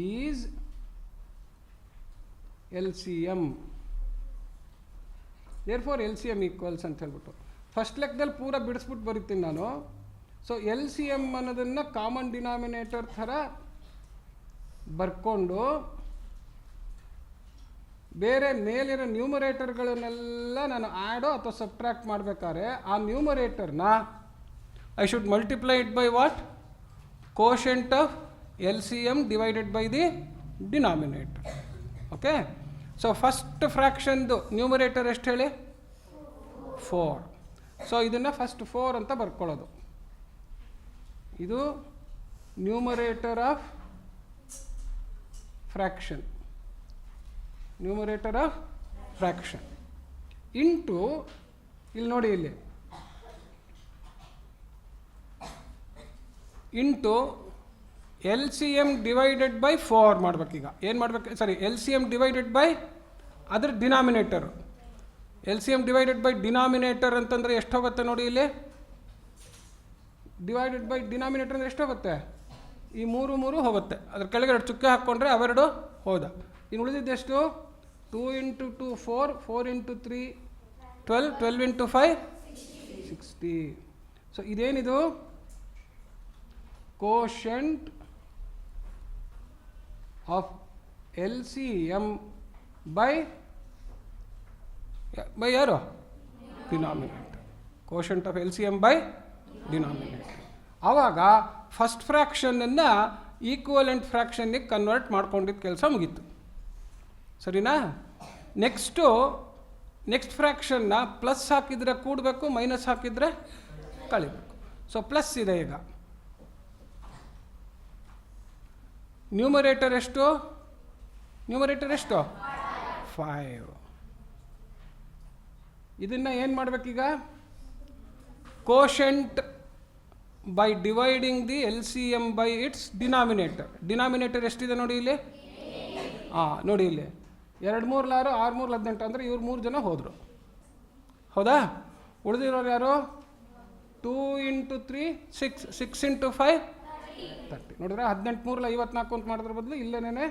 is L C M. Therefore L C M equals ಅಂತ ಹೇಳ್ಬಿಟ್ಟು ಫಸ್ಟ್ ಲೆಕ್ಕದಲ್ಲಿ ಪೂರ ಬಿಡಿಸ್ಬಿಟ್ಟು ಬರೀತೀನಿ ನಾನು. ಸೊ ಎಲ್ ಸಿ ಎಮ್ ಅನ್ನೋದನ್ನು ಕಾಮನ್ ಡಿನಾಮಿನೇಟರ್ ಥರ ಬರ್ಕೊಂಡು ಬೇರೆ ಮೇಲಿರೋ ನ್ಯೂಮರೇಟರ್ಗಳನ್ನೆಲ್ಲ ನಾನು ಆ್ಯಡೋ ಅಥವಾ ಸಬ್ಟ್ರ್ಯಾಕ್ಟ್ ಮಾಡಬೇಕಾದ್ರೆ ಆ ನ್ಯೂಮರೇಟರ್ನ I should multiply it by what? Quotient of L C M divided by the denominator. Okay, so first ಫ್ರ್ಯಾಕ್ಷನ್ದು ನ್ಯೂಮರೇಟರ್ ಎಷ್ಟು ಹೇಳಿ? 4. ಸೊ ಇದನ್ನು ಫಸ್ಟ್ 4 ಅಂತ ಬರ್ಕೊಳ್ಳೋದು. ಇದು ನ್ಯೂಮರೇಟರ್ ಆಫ್ ಫ್ರ್ಯಾಕ್ಷನ್ ಇಂಟು ಇಲ್ಲಿ ನೋಡಿ, ಇಲ್ಲಿ into L C M divided by 4 ಮಾಡ್ಬೇಕೀಗ. ಏನು ಮಾಡ್ಬೇಕು? ಸರಿ, L C M divided by ಅದ್ರ denominator. L C M divided by denominator ಅಂತಂದರೆ ಎಷ್ಟು ಹೋಗುತ್ತೆ ನೋಡಿ, ಇಲ್ಲಿ ಡಿವೈಡೆಡ್ ಬೈ ಡಿನಾಮಿನೇಟರ್ ಅಂದರೆ ಎಷ್ಟು ಹೋಗುತ್ತೆ? ಈ 3 ಹೋಗುತ್ತೆ. ಅದ್ರ ಕೆಳಗೆ 2 ಚುಕ್ಕೆ ಹಾಕ್ಕೊಂಡ್ರೆ ಅವೆರಡು ಹೋದ. ಇನ್ನು ಉಳಿದಿದ್ದೆಷ್ಟು? 2 × 2 4, 4 × 3 12, 12 × 5 60. ಸೊ ಇದೇನಿದು? Quotient of L C M by ಯಾರು? Denominator. Quotient of L C M by denominator. ಆವಾಗ ಫಸ್ಟ್ ಫ್ರ್ಯಾಕ್ಷನನ್ನು ಈಕ್ವಲೆಂಟ್ ಫ್ರ್ಯಾಕ್ಷನ್ನಿಗೆ ಕನ್ವರ್ಟ್ ಮಾಡ್ಕೊಂಡಿದ್ದ ಕೆಲಸ ಮುಗೀತು. ಸರಿನಾ? ನೆಕ್ಸ್ಟ್ ಫ್ರ್ಯಾಕ್ಷನ್ನ ಪ್ಲಸ್ ಹಾಕಿದರೆ ಕೂಡಬೇಕು, ಮೈನಸ್ ಹಾಕಿದರೆ ಕಳಿಬೇಕು. ಸೊ ಪ್ಲಸ್ ಇದೆ. ಈಗ ನ್ಯೂಮರೇಟರ್ ಎಷ್ಟು? 5. ಇದನ್ನು ಏನು ಮಾಡಬೇಕೀಗ? Quotient by dividing the L C M by its denominator ಎಷ್ಟಿದೆ ನೋಡಿ ಇಲ್ಲಿ? ನೋಡಿ ಇಲ್ಲಿ 2 3 6 6 3 18 ಅಂದರೆ ಇವ್ರು 3 ಜನ ಹೋದರು. ಹೌದಾ? ಉಳಿದಿರೋರು ಯಾರು? 2 × 3 6, 6 × 5 30. ನೋಡಿದ್ರೆ 18 3 54 ಅಂತ ಮಾಡೋದ್ರ ಬದಲು ಇಲ್ಲೇನೇ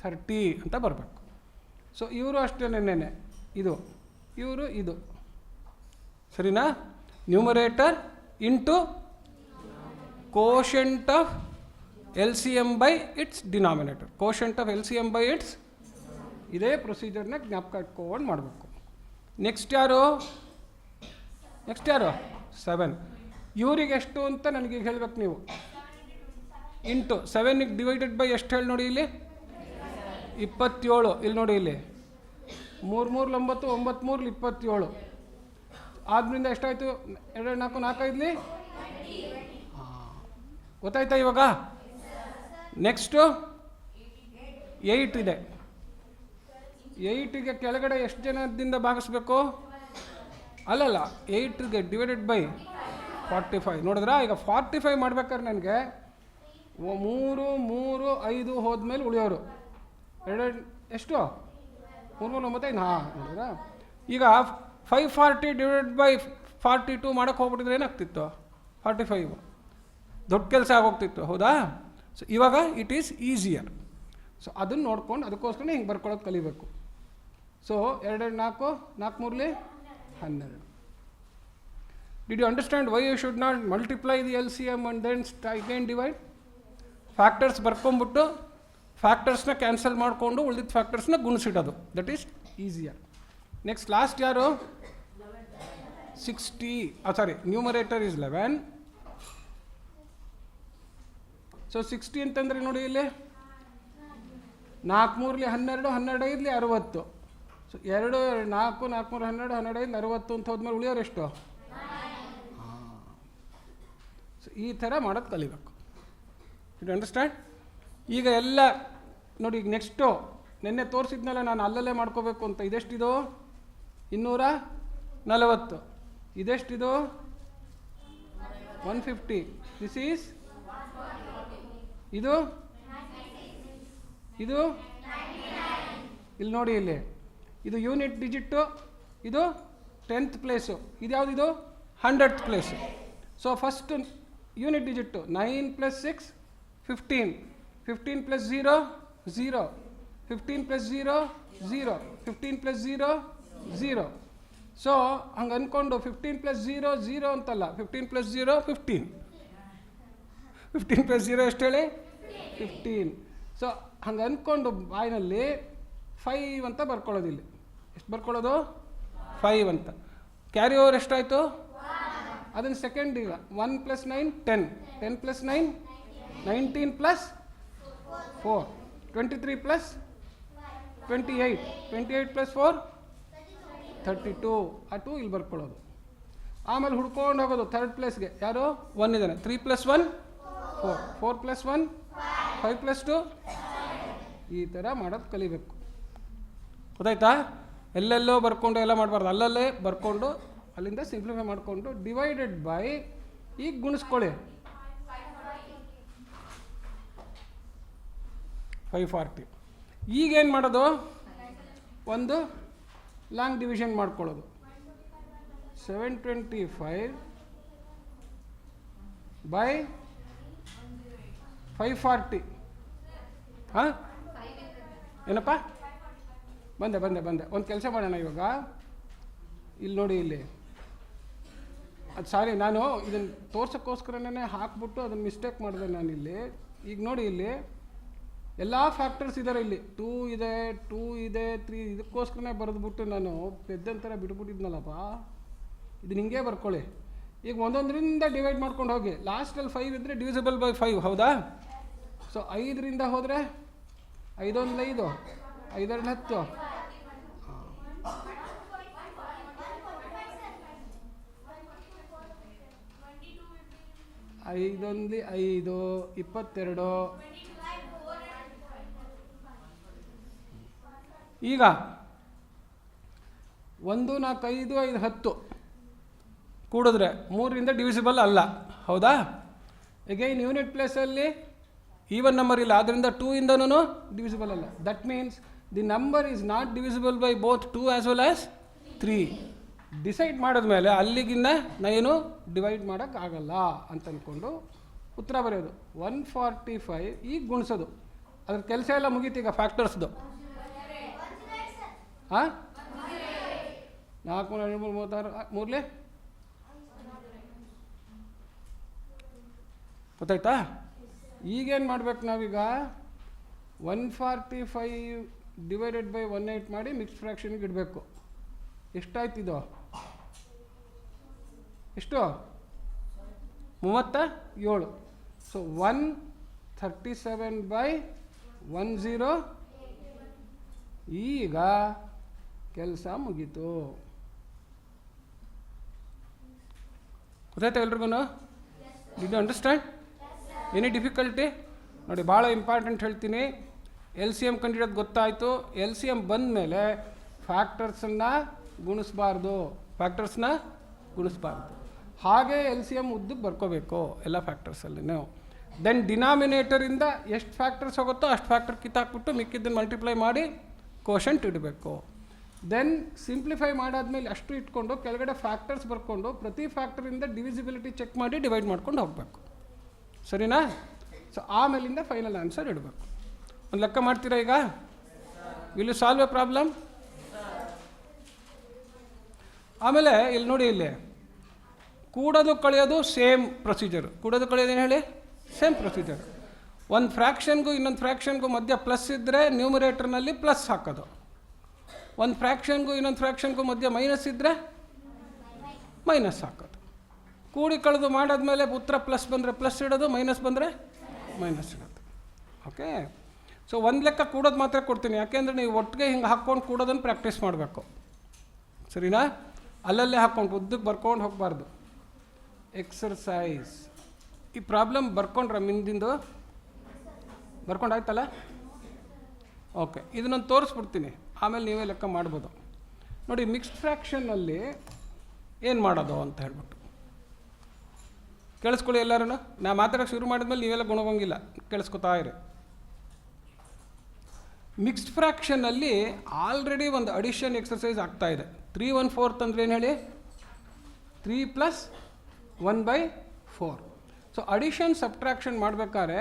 30 ಅಂತ ಬರಬೇಕು. ಸೊ ಇವರು ಅಷ್ಟೇನೇನೆ, ಇದು ಸರಿನಾ? Numerator into quotient of L C M by its denominator. ಇದೇ ಪ್ರೊಸೀಜರ್ನ ಜ್ಞಾಪಕ ಇಟ್ಕೊಂಡು ಮಾಡಬೇಕು. ನೆಕ್ಸ್ಟ್ ಯಾರು? 7. ಇವರಿಗೆ ಎಷ್ಟು ಅಂತ ನನಗೆ ಹೇಳಬೇಕು ನೀವು. ಇಂಟು 7ಗೆ ಡಿವೈಡೆಡ್ ಬೈ ಎಷ್ಟು ಹೇಳಿ ನೋಡಿ, ಇಲ್ಲಿ 27. ಇಲ್ಲಿ ನೋಡಿ, ಇಲ್ಲಿ 3 3 9, 9 3 27. ಆದ್ರಿಂದ ಎಷ್ಟಾಯಿತು? 2 4 4 5 ಗೊತ್ತಾಯ್ತಾ ಇವಾಗ? ನೆಕ್ಸ್ಟು 8 ಇದೆ. 8ಗೆ ಕೆಳಗಡೆ ಎಷ್ಟು ಜನದಿಂದ ಭಾಗಿಸ್ಬೇಕು? ಅಲ್ಲಲ್ಲ, 8ಗೆ ಡಿವೈಡೆಡ್ ಬೈ 45. ನೋಡಿದ್ರಾ? ಈಗ 45 ಮಾಡ್ಬೇಕಾದ್ರೆ ನನಗೆ 3 3 5 ಹೋದ್ಮೇಲೆ ಉಳಿಯೋರು 2 ಎಷ್ಟು? 3 ಹಾಂ ನೋಡಿದ್ರಾ. ಈಗ 540 ಡಿವೈಡೆಡ್ ಬೈ 42 ಮಾಡೋಕ್ಕೆ ಹೋಗ್ಬಿಟ್ಟಿದ್ರೆ ಏನಾಗ್ತಿತ್ತು? 45 ದೊಡ್ಡ ಕೆಲಸ ಆಗೋಗ್ತಿತ್ತು, ಹೌದಾ? ಸೊ ಇವಾಗ ಇಟ್ ಈಸ್ ಈಸಿಯರ್. ಸೊ ಅದನ್ನು ನೋಡ್ಕೊಂಡು ಅದಕ್ಕೋಸ್ಕರ ಹಿಂಗೆ ಬರ್ಕೊಳ್ಳೋದು ಕಲಿಬೇಕು. So 2 4 4 3 12. Did you understand why you should not multiply the LCM and then again divide? Factors ಬರ್ಕೊಂಬಿಟ್ಟು ಫ್ಯಾಕ್ಟರ್ಸ್ನ ಕ್ಯಾನ್ಸಲ್ ಮಾಡಿಕೊಂಡು ಉಳಿದಿದ್ದ ಫ್ಯಾಕ್ಟರ್ಸ್ನ ಗುಣಿಸಿಡೋದು, that is easier. Next last ಯಾರು? 60. ಸಾರಿ, ನ್ಯೂಮರೇಟರ್ ಈಸ್ 11. ಸೊ 60 ಅಂತಂದರೆ ನೋಡಿ ಇಲ್ಲಿ 4 3 12, 12 5 60. ಸೊ 2 4 4 3 12 12 5 60 ಅಂತ ಹೋದ್ಮೇಲೆ ಉಳಿಯೋರು ಎಷ್ಟು? ಸೊ ಈ ಥರ ಮಾಡೋದು ಕಲಿಬೇಕು. You understand? ಈಗ ಎಲ್ಲ ನೋಡಿ, ಈಗ ನೆಕ್ಸ್ಟು ನಿನ್ನೆ ತೋರಿಸಿದ್ನಲ್ಲ ನಾನು ಅಲ್ಲಲ್ಲೇ ಮಾಡ್ಕೋಬೇಕು ಅಂತ. ಇದೆಷ್ಟಿದು? 240. ಇದೆಷ್ಟಿದು? 150. ದಿಸ್ ಈಸ್ ಇದು ಇದು ಇಲ್ಲಿ ನೋಡಿ, ಇಲ್ಲಿ ಇದು ಯೂನಿಟ್ ಡಿಜಿಟ್ಟು, ಇದು 10th ಪ್ಲೇಸು, ಇದು ಯಾವುದಿದು? 100th place. So first unit digit 9 + 6 15, 15 + 0 0, 15 + 0 0, 15 + 0 0. So ಹಂಗೆ ಅಂದ್ಕೊಂಡು 15 + 0 0 ಅಂತಲ್ಲ, 15 + 0 15, 15 + 0 ಎಷ್ಟು ಹೇಳಿ? 15. ಸೊ ಹಂಗೆ ಅಂದ್ಕೊಂಡು ಬಾಯಿನಲ್ಲಿ 5 ಅಂತ ಬರ್ಕೊಳ್ಳೋದಿಲ್ಲ. ಎಷ್ಟು ಬರ್ಕೊಳ್ಳೋದು? 5 ಅಂತ. ಕ್ಯಾರಿ ಓವರ್ ಎಷ್ಟಾಯಿತು? ಅದನ್ನು ಸೆಕೆಂಡ್. ಈಗ 1 + 9 10, 10 + 9 19 + 4, 23 + 28, 28 + 4 32. ಆ 2 ಇಲ್ಲಿ ಬರ್ಕೊಳ್ಳೋದು. ಆಮೇಲೆ ಹುಡ್ಕೊಂಡು ಹೋಗೋದು ಥರ್ಡ್ ಪ್ಲೇಸ್ಗೆ. ಯಾರು? 1 ಇದ್ದಾನೆ. 3 + 1 4, 4 + 1 5 + 2. ಈ ಥರ ಮಾಡೋದು ಕಲಿಬೇಕು. ಗೊತ್ತಾಯ್ತಾ? ಎಲ್ಲೆಲ್ಲೋ ಬರ್ಕೊಂಡು ಎಲ್ಲ ಮಾಡಬಾರ್ದು, ಅಲ್ಲಲ್ಲೇ ಬರ್ಕೊಂಡು ಅಲ್ಲಿಂದ ಸಿಂಪ್ಲಿಫೈ ಮಾಡಿಕೊಂಡು ಡಿವೈಡೆಡ್ ಬೈ ಈಗ ಗುಣಿಸ್ಕೊಳ್ಳಿ. 540. ಈಗೇನು ಮಾಡೋದು? ಒಂದು ಲಾಂಗ್ ಡಿವಿಷನ್ ಮಾಡ್ಕೊಳ್ಳೋದು. 725 ಬೈ 540. ಹಾಂ, ಏನಪ್ಪ? ಬಂದೆ. ಒಂದು ಕೆಲಸ ಮಾಡೋಣ ಇವಾಗ. ಇಲ್ಲಿ ನೋಡಿ, ಇಲ್ಲಿ ಅದು ಸಾರಿ, ನಾನು ಇದನ್ನು ತೋರ್ಸೋಕ್ಕೋಸ್ಕರನೇ ಹಾಕ್ಬಿಟ್ಟು ಅದನ್ನು ಮಿಸ್ಟೇಕ್ ಮಾಡಿದೆ ನಾನಿಲ್ಲಿ. ಈಗ ನೋಡಿ, ಇಲ್ಲಿ ಎಲ್ಲ ಫ್ಯಾಕ್ಟರ್ಸ್ ಇದ್ದಾರೆ. ಇಲ್ಲಿ 2 ಇದೆ, 2 ಇದೆ, 3. ಇದಕ್ಕೋಸ್ಕರನೇ ಬರೆದ್ಬಿಟ್ಟು ನಾನು ಪೆದ್ದಂತರ ಬಿಟ್ಬಿಟ್ಟಿದ್ನಲ್ಲಪ್ಪ. ಇದು ಹಿಂಗೆ ಬರ್ಕೊಳ್ಳಿ. ಈಗ ಒಂದೊಂದರಿಂದ ಡಿವೈಡ್ ಮಾಡ್ಕೊಂಡು ಹೋಗಿ. ಲಾಸ್ಟಲ್ಲಿ 5 ಇದ್ದರೆ ಡಿವಿಸಿಬಲ್ ಬೈ 5, ಹೌದಾ? ಸೊ 5ರಿಂದ ಹೋದರೆ 5 1 5, 5 2 10. 5 1 5, 22. ಈಗ 1 4 5 5 10 ಕೂಡಿದ್ರೆ 3ರಿಂದ ಡಿವಿಸಿಬಲ್ ಅಲ್ಲ, ಹೌದಾ? ಎಗೈನ್ ಯೂನಿಟ್ ಪ್ಲೇಸಲ್ಲಿ ಈವನ್ ನಂಬರ್ ಇಲ್ಲ, ಆದ್ದರಿಂದ 2ಇಂದನೂ ಡಿವಿಸಿಬಲ್ ಅಲ್ಲ. That means the number is not divisible by both 2 as well as 3. Decide ಮಾಡಿದ್ಮೇಲೆ ಅಲ್ಲಿಗಿನ್ನ ಏನು ಡಿವೈಡ್ ಮಾಡೋಕ್ಕಾಗಲ್ಲ ಅಂತ ಅಂದ್ಕೊಂಡು ಉತ್ತರ ಬರೆಯೋದು. 145 ಈಗ ಗುಣಿಸೋದು. ಅದ್ರ ಕೆಲಸ ಎಲ್ಲ ಮುಗೀತೀಗ ಫ್ಯಾಕ್ಟರ್ಸ್ದು. ಹಾಂ, 4 3 36 3 ಗೊತ್ತಾಯ್ತಾ? ಈಗೇನು ಮಾಡ್ಬೇಕು ನಾವೀಗ? 145 ಡಿವೈಡೆಡ್ ಬೈ 18 ಮಾಡಿ ಮಿಕ್ಸ್ ಫ್ರ್ಯಾಕ್ಷನ್ಗೆ ಇಡಬೇಕು. ಎಷ್ಟಾಯ್ತು ಇದು? ಎಷ್ಟು? 37. So 137 by 10. ಈಗ ಕೆಲಸ ಮುಗೀತು. ಗೊತ್ತಾಯ್ತಾ ಎಲ್ರಿಗೂ? Did you understand? Any difficulty? ನೋಡಿ, ಭಾಳ ಇಂಪಾರ್ಟೆಂಟ್ ಹೇಳ್ತೀನಿ. LCM ಕಂಡಿಡೋದು ಗೊತ್ತಾಯಿತು. LCM ಬಂದ ಮೇಲೆ ಫ್ಯಾಕ್ಟರ್ಸನ್ನು ಗುಣಿಸ್ಬಾರ್ದು, ಹಾಗೆ LCM ಉದ್ದಕ್ಕೆ ಬರ್ಕೋಬೇಕು ಎಲ್ಲ ಫ್ಯಾಕ್ಟರ್ಸಲ್ಲಿ. ದೆನ್ ಡಿನಾಮಿನೇಟರಿಂದ ಎಷ್ಟು ಫ್ಯಾಕ್ಟರ್ಸ್ ಹೋಗುತ್ತೋ ಅಷ್ಟು ಫ್ಯಾಕ್ಟರ್ ಕಿತ್ತಾಕ್ಬಿಟ್ಟು ಮಿಕ್ಕಿದ್ದನ್ನು ಮಲ್ಟಿಪ್ಲೈ ಮಾಡಿ ಕೋಶಂಟ್ ಇಡಬೇಕು. ದೆನ್ ಸಿಂಪ್ಲಿಫೈ ಮಾಡಾದ್ಮೇಲೆ ಅಷ್ಟು ಇಟ್ಕೊಂಡು ಕೆಳಗಡೆ ಫ್ಯಾಕ್ಟರ್ಸ್ ಬರ್ಕೊಂಡು ಪ್ರತಿ ಫ್ಯಾಕ್ಟರಿಂದ ಡಿವಿಸಿಬಿಲಿಟಿ ಚೆಕ್ ಮಾಡಿ ಡಿವೈಡ್ ಮಾಡ್ಕೊಂಡು ಹೋಗಬೇಕು. ಸರಿನಾ? ಸೊ ಆಮೇಲಿಂದ ಫೈನಲ್ ಆನ್ಸರ್ ಇಡಬೇಕು. ಒಂದು ಲೆಕ್ಕ ಮಾಡ್ತೀರಾ ಈಗ? Will you solve a problem? ಆಮೇಲೆ ಇಲ್ಲಿ ನೋಡಿ, ಇಲ್ಲಿ ಕೂಡೋದು ಕಳೆಯೋದು ಸೇಮ್ ಪ್ರೊಸೀಜರ್. ಕೂಡೋದು ಕಳೆಯೋದು ಏನು ಹೇಳಿ? Same procedure. ಒಂದು ಫ್ರ್ಯಾಕ್ಷನ್ಗೂ ಇನ್ನೊಂದು ಫ್ರ್ಯಾಕ್ಷನ್ಗೂ ಮಧ್ಯ ಪ್ಲಸ್ ಇದ್ದರೆ ನ್ಯೂಮರೇಟರ್ನಲ್ಲಿ ಪ್ಲಸ್ ಹಾಕೋದು. ಒಂದು ಫ್ರ್ಯಾಕ್ಷನ್ಗೂ ಇನ್ನೊಂದು ಫ್ರ್ಯಾಕ್ಷನ್ಗೂ ಮಧ್ಯ ಮೈನಸ್ ಇದ್ದರೆ ಮೈನಸ್ ಹಾಕೋದು. ಕೂಡಿ ಕಳೆದು ಮಾಡಾದ್ಮೇಲೆ ಉತ್ತರ ಪ್ಲಸ್ ಬಂದರೆ ಪ್ಲಸ್ ಇಡೋದು, ಮೈನಸ್ ಬಂದರೆ ಮೈನಸ್ ಇಡೋದು. ಓಕೆ. ಸೊ ಒಂದು ಲೆಕ್ಕ ಕೂಡೋದು ಮಾತ್ರ ಕೊಡ್ತೀನಿ, ಯಾಕೆಂದರೆ ನೀವು ಒಟ್ಟಿಗೆ ಹಿಂಗೆ ಹಾಕ್ಕೊಂಡು ಕೂಡೋದನ್ನು ಪ್ರಾಕ್ಟೀಸ್ ಮಾಡಬೇಕು. ಸರಿನಾ? ಅಲ್ಲಲ್ಲೇ ಹಾಕ್ಕೊಂಡು ಉದ್ದಕ್ಕೆ ಬರ್ಕೊಂಡು ಹೋಗಬಾರ್ದು. ಎಕ್ಸರ್ಸೈಸ್. ಈ ಪ್ರಾಬ್ಲಮ್ ಬರ್ಕೊಂಡ್ರೆ ಮುಂದಿಂದು ಬರ್ಕೊಂಡಾಯ್ತಲ್ಲ? ಓಕೆ, ಇದನ್ನೊಂದು ತೋರಿಸ್ಬಿಡ್ತೀನಿ, ಆಮೇಲೆ ನೀವೇ ಲೆಕ್ಕ ಮಾಡ್ಬೋದು. ನೋಡಿ, ಮಿಕ್ಸ್ಡ್ ಫ್ರ್ಯಾಕ್ಷನ್ನಲ್ಲಿ ಏನು ಮಾಡೋದು ಅಂತ ಹೇಳ್ಬಿಟ್ಟು ಕೇಳಿಸ್ಕೊಳ್ಳಿ ಎಲ್ಲರೂ. ನಾ ಮಾತಾಡೋಕ್ಕೆ ಶುರು ಮಾಡಿದ್ಮೇಲೆ ನೀವೆಲ್ಲ ಗುಣಗೋಂಗಿಲ್ಲ, ಕೇಳಿಸ್ಕೊತಾ ಇರಿ. ಮಿಕ್ಸ್ಡ್ ಫ್ರ್ಯಾಕ್ಷನ್ನಲ್ಲಿ ಆಲ್ರೆಡಿ ಒಂದು ಅಡಿಷನ್ ಎಕ್ಸರ್ಸೈಸ್ ಆಗ್ತಾಯಿದೆ. 3/4 ಅಂದರೆ ಏನು ಹೇಳಿ? 3 + 1/4. ಸೊ ಅಡಿಷನ್ ಸಬ್ಟ್ರಾಕ್ಷನ್ ಮಾಡಬೇಕಾದ್ರೆ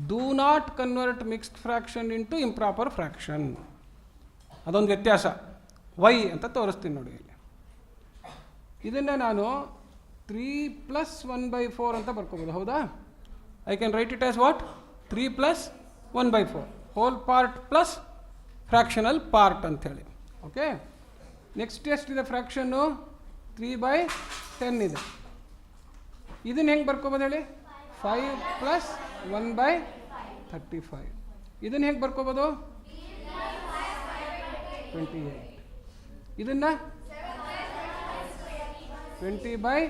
do not convert mixed fraction into improper fraction. ಅದೊಂದು ವ್ಯತ್ಯಾಸ. ವೈ ಅಂತ ತೋರಿಸ್ತೀನಿ ನೋಡಿ ಇಲ್ಲಿ. ಇದನ್ನು ನಾನು 3 + 1/4 ಅಂತ ಬರ್ಕೋಬೋದು. ಹೌದಾ? I can write it as what? 3 + 1/4 whole part plus fractional part ಅಂಥೇಳಿ. ಓಕೆ. ನೆಕ್ಸ್ಟ್ ಎಷ್ಟಿದೆ ಫ್ರ್ಯಾಕ್ಷನ್ನು? 3/10 ಇದೆ. ಇದನ್ನು ಹೆಂಗೆ ಬರ್ಕೋಬೋದು ಹೇಳಿ? 5 + 1/35. ಇದನ್ನು ಹೇಗೆ ಬರ್ಕೋಬೋದು? 28. ಇದನ್ನು 20/.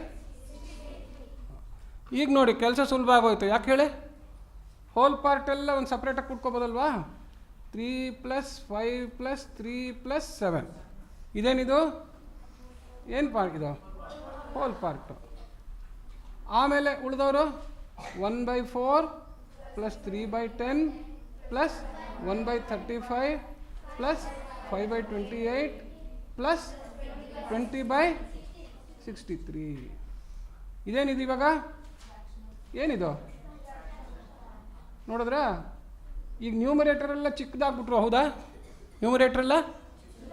ಈಗ ನೋಡಿ, ಕೆಲಸ ಸುಲಭ ಆಗೋಯ್ತು. ಯಾಕೆ ಹೇಳಿ? ಹೋಲ್ ಪಾರ್ಟ್ ಎಲ್ಲ ಒಂದು ಸಪ್ರೇಟಾಗಿ ಕುಟ್ಕೋಬೋದಲ್ವಾ? 3 + 5 + 3 + 7. ಇದೇನಿದು? ಏನು ಪಾರ್ಟ್ ಇದು? Whole part. ಆಮೇಲೆ ಉಳಿದವರು 1/4 + 3/10 + 1/35 + 5/28 + 20/63. ಇದೇನಿದು ಇವಾಗ? ಏನಿದು ನೋಡಿದ್ರಾ? ಈಗ ನ್ಯೂಮರೇಟರೆಲ್ಲ ಚಿಕ್ಕದಾಗ್ಬಿಟ್ರು. ಹೌದಾ? ನ್ಯೂಮರೇಟರೆಲ್ಲ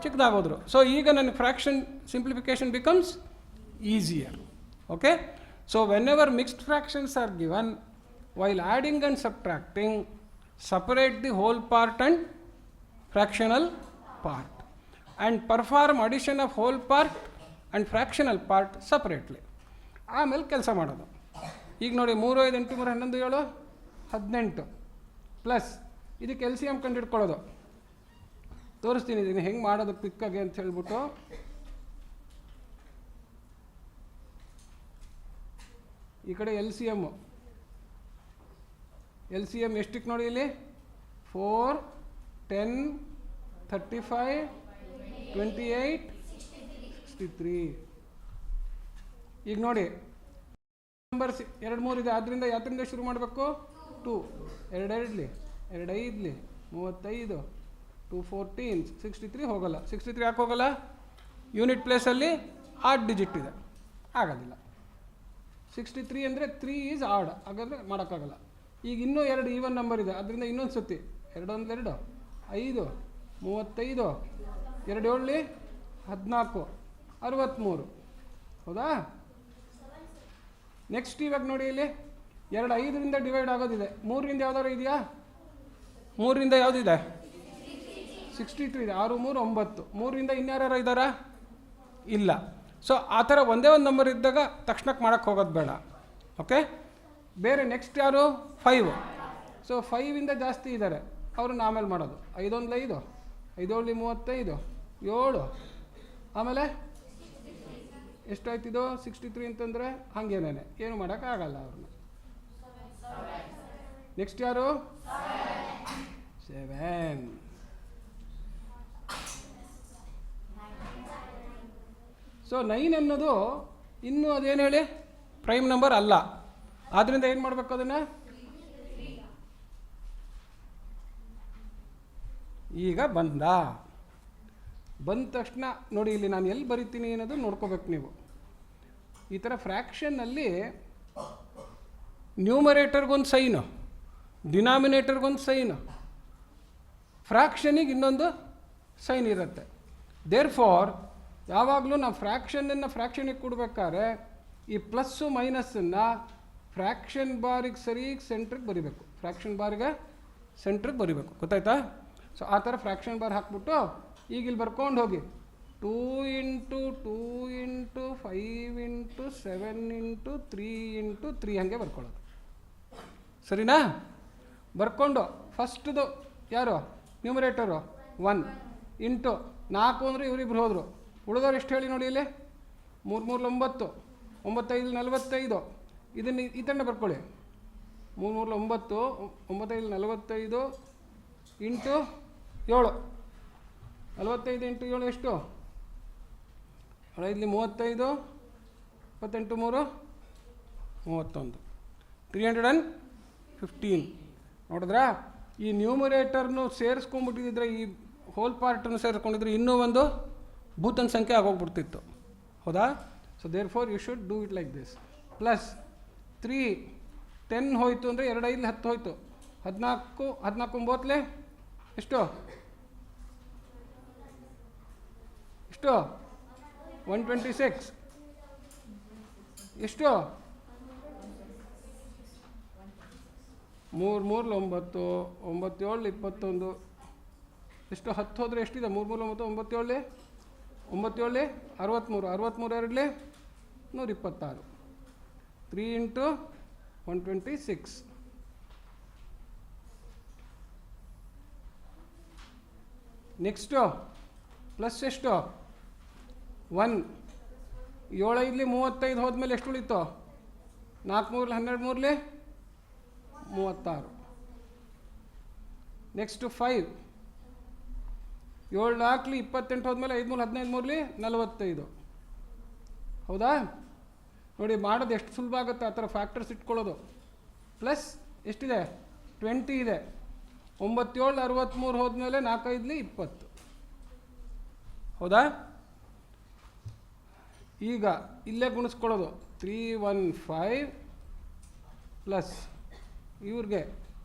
ಚಿಕ್ಕದಾಗೋದ್ರು. ಸೊ ಈಗ ನನ್ನ fraction simplification becomes easier. Okay. So whenever mixed fractions are given, while adding and subtracting, separate the whole part and fractional part and perform addition of whole part and fractional part separately. ಆಮೇಲೆ ಕೆಲಸ ಮಾಡೋದು. ಈಗ ನೋಡಿ, 3 5 8 3 11 7 18 plus ಇದಕ್ಕೆ L C M ಕಂಡು ಹಿಡ್ಕೊಳ್ಳೋದು. ತೋರಿಸ್ತೀನಿ ಇದನ್ನು ಹೆಂಗೆ ಮಾಡೋದು ಕ್ವಿಕ್ಕಾಗಿ ಅಂತ ಹೇಳ್ಬಿಟ್ಟು. ಈ ಕಡೆ ಎಲ್ ಸಿ ಎಮ್ ಎಷ್ಟಕ್ಕೆ ನೋಡಿ ಇಲ್ಲಿ? 4 10 35 28 63. ಈಗ ನೋಡಿ, ನಂಬರ್ಸ್ 2 3 ಇದೆ, ಆದ್ದರಿಂದ ಯಾತ್ರಿಂದ ಶುರು ಮಾಡಬೇಕು? 2 2 2 2 5 35 2 14 63 ಹೋಗಲ್ಲ. 63 ಯಾಕೆ ಹೋಗಲ್ಲ? ಯೂನಿಟ್ ಪ್ಲೇಸಲ್ಲಿ 8 ಡಿಜಿಟ್ ಇದೆ, ಆಗೋದಿಲ್ಲ. 63 ಅಂದರೆ 3 ಈಸ್ ಆಡ್, ಹಾಗಾದರೆ ಮಾಡೋಕ್ಕಾಗಲ್ಲ. ಈಗ ಇನ್ನೂ 2 ಈವನ್ ನಂಬರ್ ಇದೆ, ಅದರಿಂದ ಇನ್ನೊಂದು ಸತಿ 2 1 2 5 35 2 7 14 63. ಹೌದಾ? ನೆಕ್ಸ್ಟ್ ಇವಾಗ ನೋಡಿ, ಇಲ್ಲಿ 2 5ರಿಂದ ಡಿವೈಡ್ ಆಗೋದಿದೆ. 3ರಿಂದ ಯಾವ್ದಾದ್ರು ಇದೆಯಾ? 3ರಿಂದ ಯಾವುದಿದೆ? 63 ಇದೆ. 6 3 9. 3ರಿಂದ ಇನ್ಯಾರು ಇದ್ದಾರಾ? ಇಲ್ಲ. ಸೊ ಆ ಥರ ಒಂದೇ ಒಂದು ನಂಬರ್ ಇದ್ದಾಗ ತಕ್ಷಣಕ್ಕೆ ಮಾಡೋಕ್ಕೆ ಹೋಗೋದು ಬೇಡ. ಓಕೆ. ಬೇರೆ ನೆಕ್ಸ್ಟ್ ಯಾರು? 5. ಸೊ 5ಇಂದ ಜಾಸ್ತಿ ಇದ್ದಾರೆ, ಅವ್ರನ್ನ ಆಮೇಲೆ ಮಾಡೋದು. 5 1 5 5 7 35 7. ಆಮೇಲೆ ಎಷ್ಟಾಯ್ತಿದು? 63 ಅಂತಂದರೆ ಹಾಗೇನೇನೆ ಏನು ಮಾಡೋಕ್ಕಾಗಲ್ಲ ಅವ್ರನ್ನ. ನೆಕ್ಸ್ಟ್ ಯಾರು? 7. ಸೊ 9 ಅನ್ನೋದು ಇನ್ನೂ ಅದೇನು ಹೇಳಿ? ಪ್ರೈಮ್ ನಂಬರ್ ಅಲ್ಲ. ಆದ್ದರಿಂದ ಏನು ಮಾಡಬೇಕು? ಅದನ್ನು ಈಗ ಬಂದ ತಕ್ಷಣ ನೋಡಿ, ಇಲ್ಲಿ ನಾನು ಎಲ್ಲಿ ಬರಿತೀನಿ ಅನ್ನೋದು ನೋಡ್ಕೋಬೇಕು ನೀವು. ಈ ಥರ ಫ್ರ್ಯಾಕ್ಷನ್ನಲ್ಲಿ ನ್ಯೂಮರೇಟರ್ಗೊಂದು ಸೈನು, ಡಿನಾಮಿನೇಟರ್ಗೊಂದು ಸೈನು, ಫ್ರ್ಯಾಕ್ಷನಿಗೆ ಇನ್ನೊಂದು ಸೈನ್ ಇರುತ್ತೆ. ದೇರ್ ಫಾರ್ ಯಾವಾಗಲೂ ನಾವು ಫ್ರ್ಯಾಕ್ಷನಿಗೆ ಕೊಡ್ಬೇಕಾದ್ರೆ ಈ ಪ್ಲಸ್ಸು ಮೈನಸ್ಸನ್ನು ಫ್ರ್ಯಾಕ್ಷನ್ ಬಾರಿಗೆ ಸರಿಗೆ ಸೆಂಟ್ರಿಗೆ ಬರಿಬೇಕು, ಫ್ರ್ಯಾಕ್ಷನ್ ಬಾರಿಗೆ ಸೆಂಟ್ರಿಗೆ ಬರಿಬೇಕು. ಗೊತ್ತಾಯ್ತಾ? ಸೊ ಆ ಥರ ಫ್ರ್ಯಾಕ್ಷನ್ ಬಾರ್ ಹಾಕ್ಬಿಟ್ಟು ಈಗ ಇಲ್ಲಿ ಬರ್ಕೊಂಡು ಹೋಗಿ 2 × 2 × 5 × 7 × 3 × 3 ಹಾಗೆ ಬರ್ಕೊಳ್ಳೋದು. ಸರಿನಾ? ಬರ್ಕೊಂಡು ಫಸ್ಟ್ದು ಯಾರು ನ್ಯೂಮರೇಟರು 1 ಇಂಟು 4 ಅಂದರೆ ಇವರಿಬ್ರು ಹೋದರು. ಉಳಿದವ್ರು ಎಷ್ಟು ಹೇಳಿ ನೋಡಿ, ಇಲ್ಲಿ 3 3 9, 9 5 45. ಇದನ್ನು ಈ ತಂಡ ಬರ್ಕೊಳ್ಳಿ. 3 3 9, 9 5 45 ಇಂಟು 7. 45 ಇಂಟು 7 ಎಷ್ಟು? 5 35, 28 3 31, 315. ನೋಡಿದ್ರಾ? ಈ ನ್ಯೂಮರೇಟರ್ನು ಸೇರಿಸ್ಕೊಂಡ್ಬಿಟ್ಟಿದ್ರೆ, ಈ ಹೋಲ್ ಪಾರ್ಟನ್ನು ಸೇರಿಸ್ಕೊಂಡಿದ್ರೆ ಇನ್ನೂ ಒಂದು ಭೂತನ ಸಂಖ್ಯೆ ಆಗೋಗ್ಬಿಡ್ತಿತ್ತು. ಹೌದಾ? So therefore you should do it like this. Plus 3 10 ಹೋಯಿತು ಅಂದರೆ 2 5 10 ಹೋಯಿತು. 14 14 9 ಎಷ್ಟು? 126. ಎಷ್ಟು? 3 3 9, 9 7 21. ಎಷ್ಟು? 10 ಹೋದರೆ ಎಷ್ಟಿದೆ? 3 3 9, 9 7 9 7 63, 63 2 126. 3 × 126. ನೆಕ್ಸ್ಟು ಪ್ಲಸ್ ಎಷ್ಟು? 1. 7 5 35 ಹೋದ್ಮೇಲೆ ಎಷ್ಟು ಉಳಿತು? 4 3 12 36. ನೆಕ್ಸ್ಟು 5. 7 4 28 ಹೋದ್ಮೇಲೆ 5 3 15 45. ಹೌದಾ? ನೋಡಿ, ಮಾಡೋದು ಎಷ್ಟು ಸುಲಭ ಆಗುತ್ತೆ ಆ ಥರ ಫ್ಯಾಕ್ಟರ್ಸ್ ಇಟ್ಕೊಳ್ಳೋದು. ಪ್ಲಸ್ ಎಷ್ಟಿದೆ? 20 ಇದೆ. 9 7 63 ಹೋದ್ಮೇಲೆ 4 5 20. ಹೌದಾ? ಈಗ ಇಲ್ಲೇ ಗುಣಿಸ್ಕೊಳ್ಳೋದು. 315 ಪ್ಲಸ್ ಇವ್ರಿಗೆ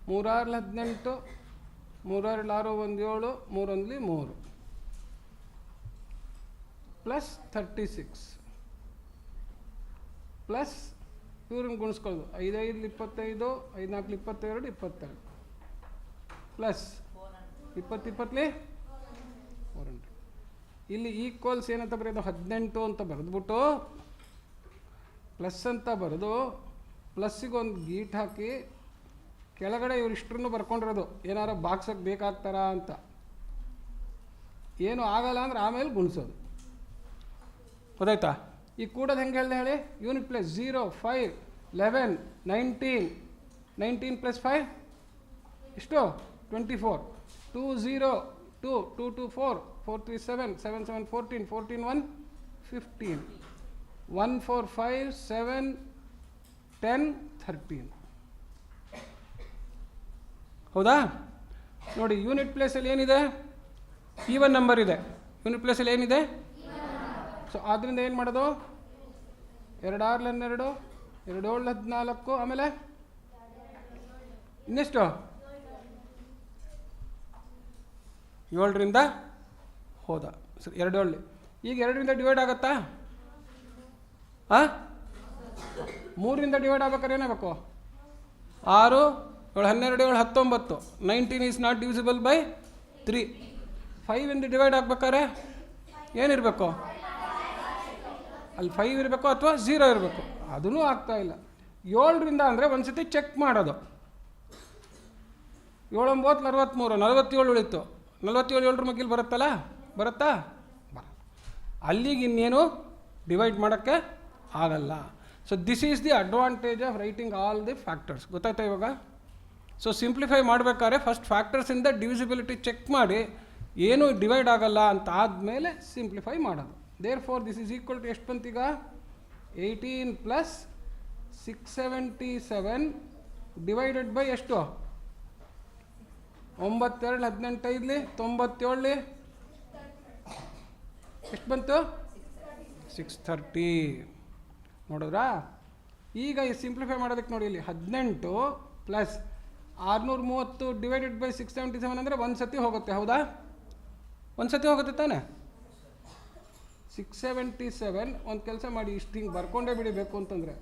3 6 18, 3 6 6 1 7, 3 1 3 ಪ್ಲಸ್ 36 ಪ್ಲಸ್ ಇವ್ರನ್ನ ಗುಣಿಸ್ಕೊಳ್ಳೋದು. 5 5 25, 5 4 22, 22 ಪ್ಲಸ್ 20 20 400. ಇಲ್ಲಿ ಈಕ್ವಲ್ಸ್ ಏನಂತ ಬರೆಯೋದು? 18 ಅಂತ ಬರೆದ್ಬಿಟ್ಟು ಪ್ಲಸ್ ಅಂತ ಬರೆದು ಪ್ಲಸ್ಸಿಗೆ ಒಂದು ಗೀಟ್ ಹಾಕಿ ಕೆಳಗಡೆ ಇವ್ರು ಇಷ್ಟರನ್ನು ಬರ್ಕೊಂಡಿರೋದು ಏನಾರ ಬಾಕ್ಸಕ್ಕೆ ಬೇಕಾಗ್ತಾರಾ ಅಂತ. ಏನು ಆಗಲ್ಲ ಅಂದರೆ ಆಮೇಲೆ ಗುಣಿಸೋದು. ಗೊತ್ತಾಯ್ತಾ? ಈಗ ಕೂಡೋದು ಹೆಂಗೆ ಹೇಳಿದೆ ಹೇಳಿ? ಯೂನಿಟ್ ಪ್ಲಸ್ 0 5 11 19, 19 ಪ್ಲಸ್ 5 ಎಷ್ಟು? 24. 2 0 2 2 2 4 4 3 7 7 7 14 14 1 15 1 4 5 7 10 13. ಹೌದಾ? ನೋಡಿ, ಯೂನಿಟ್ ಪ್ಲೇಸಲ್ಲಿ ಏನಿದೆ? ಈವನ್ ನಂಬರ್ ಇದೆ. ಯೂನಿಟ್ ಪ್ಲೇಸಲ್ಲಿ ಏನಿದೆ? ಸೊ ಆದ್ದರಿಂದ ಏನು ಮಾಡೋದು? 2 6 12, 2 7 14, ಆಮೇಲೆ ಇನ್ನೆಷ್ಟು? 7ರಿಂದ ಹೋದ. ಸರಿ, 2 7. ಈಗ 2ರಿಂದ ಡಿವೈಡ್ ಆಗುತ್ತಾ? 3ರಿಂದ ಡಿವೈಡ್ ಆಗ್ಬೇಕಾದ್ರೆ ಏನಾಗಬೇಕು? 6 7 12 7 19. 19 ಈಸ್ ನಾಟ್ ಡಿವಿಸಿಬಲ್ ಬೈ 3. 5ಇಂದ ಡಿವೈಡ್ ಆಗ್ಬೇಕಾದ್ರೆ ಏನಿರಬೇಕು? ಅಲ್ಲಿ 5 ಇರಬೇಕು ಅಥವಾ 0 ಇರಬೇಕು. ಅದೂ ಆಗ್ತಾ ಇಲ್ಲ. 7ರಿಂದ ಅಂದರೆ ಒಂದು ಸತಿ ಚೆಕ್ ಮಾಡೋದು. 7 9 43, 47 ಉಳಿತು. 47 7ರ ಮಗ್ಗಿಲ್ ಬರುತ್ತಲ್ಲ? ಬರುತ್ತಾ? ಬರ. ಅಲ್ಲಿಗೆ ಇನ್ನೇನು ಡಿವೈಡ್ ಮಾಡೋಕ್ಕೆ ಆಗಲ್ಲ. So this is the advantage of writing all the factors. ಗೊತ್ತಾಯ್ತಾ ಇವಾಗ? ಸೊ ಸಿಂಪ್ಲಿಫೈ ಮಾಡಬೇಕಾದ್ರೆ ಫಸ್ಟ್ ಫ್ಯಾಕ್ಟರ್ಸಿಂದ ಡಿವಿಸಿಬಿಲಿಟಿ ಚೆಕ್ ಮಾಡಿ ಏನು ಡಿವೈಡ್ ಆಗಲ್ಲ ಅಂತ ಆದಮೇಲೆ ಸಿಂಪ್ಲಿಫೈ ಮಾಡೋದು. Therefore this is equal to ಎಷ್ಟು ಬಂತೀಗ? 18 ಪ್ಲಸ್ 677 ಡಿವೈಡೆಡ್ ಬೈ ಎಷ್ಟು? 9 2 18 97 ಎಷ್ಟು ಬಂತು? 630. ನೋಡಿದ್ರಾ? ಈಗ ಈ ಸಿಂಪ್ಲಿಫೈ ಮಾಡೋದಕ್ಕೆ ನೋಡಿ, ಇಲ್ಲಿ 18 ಪ್ಲಸ್ 630 ಡಿವೈಡೆಡ್ ಬೈ 677 ಅಂದರೆ ಒಂದು ಸತಿ ಹೋಗುತ್ತೆ. ಹೌದಾ? ಒಂದು ಸತಿ ಹೋಗುತ್ತೆ ತಾನೆ? 677. ಒಂದು ಕೆಲಸ ಮಾಡಿ, ಇಷ್ಟು ಹಿಂಗೆ ಬರ್ಕೊಂಡೇ ಬಿಡಬೇಕು ಅಂತಂದರೆ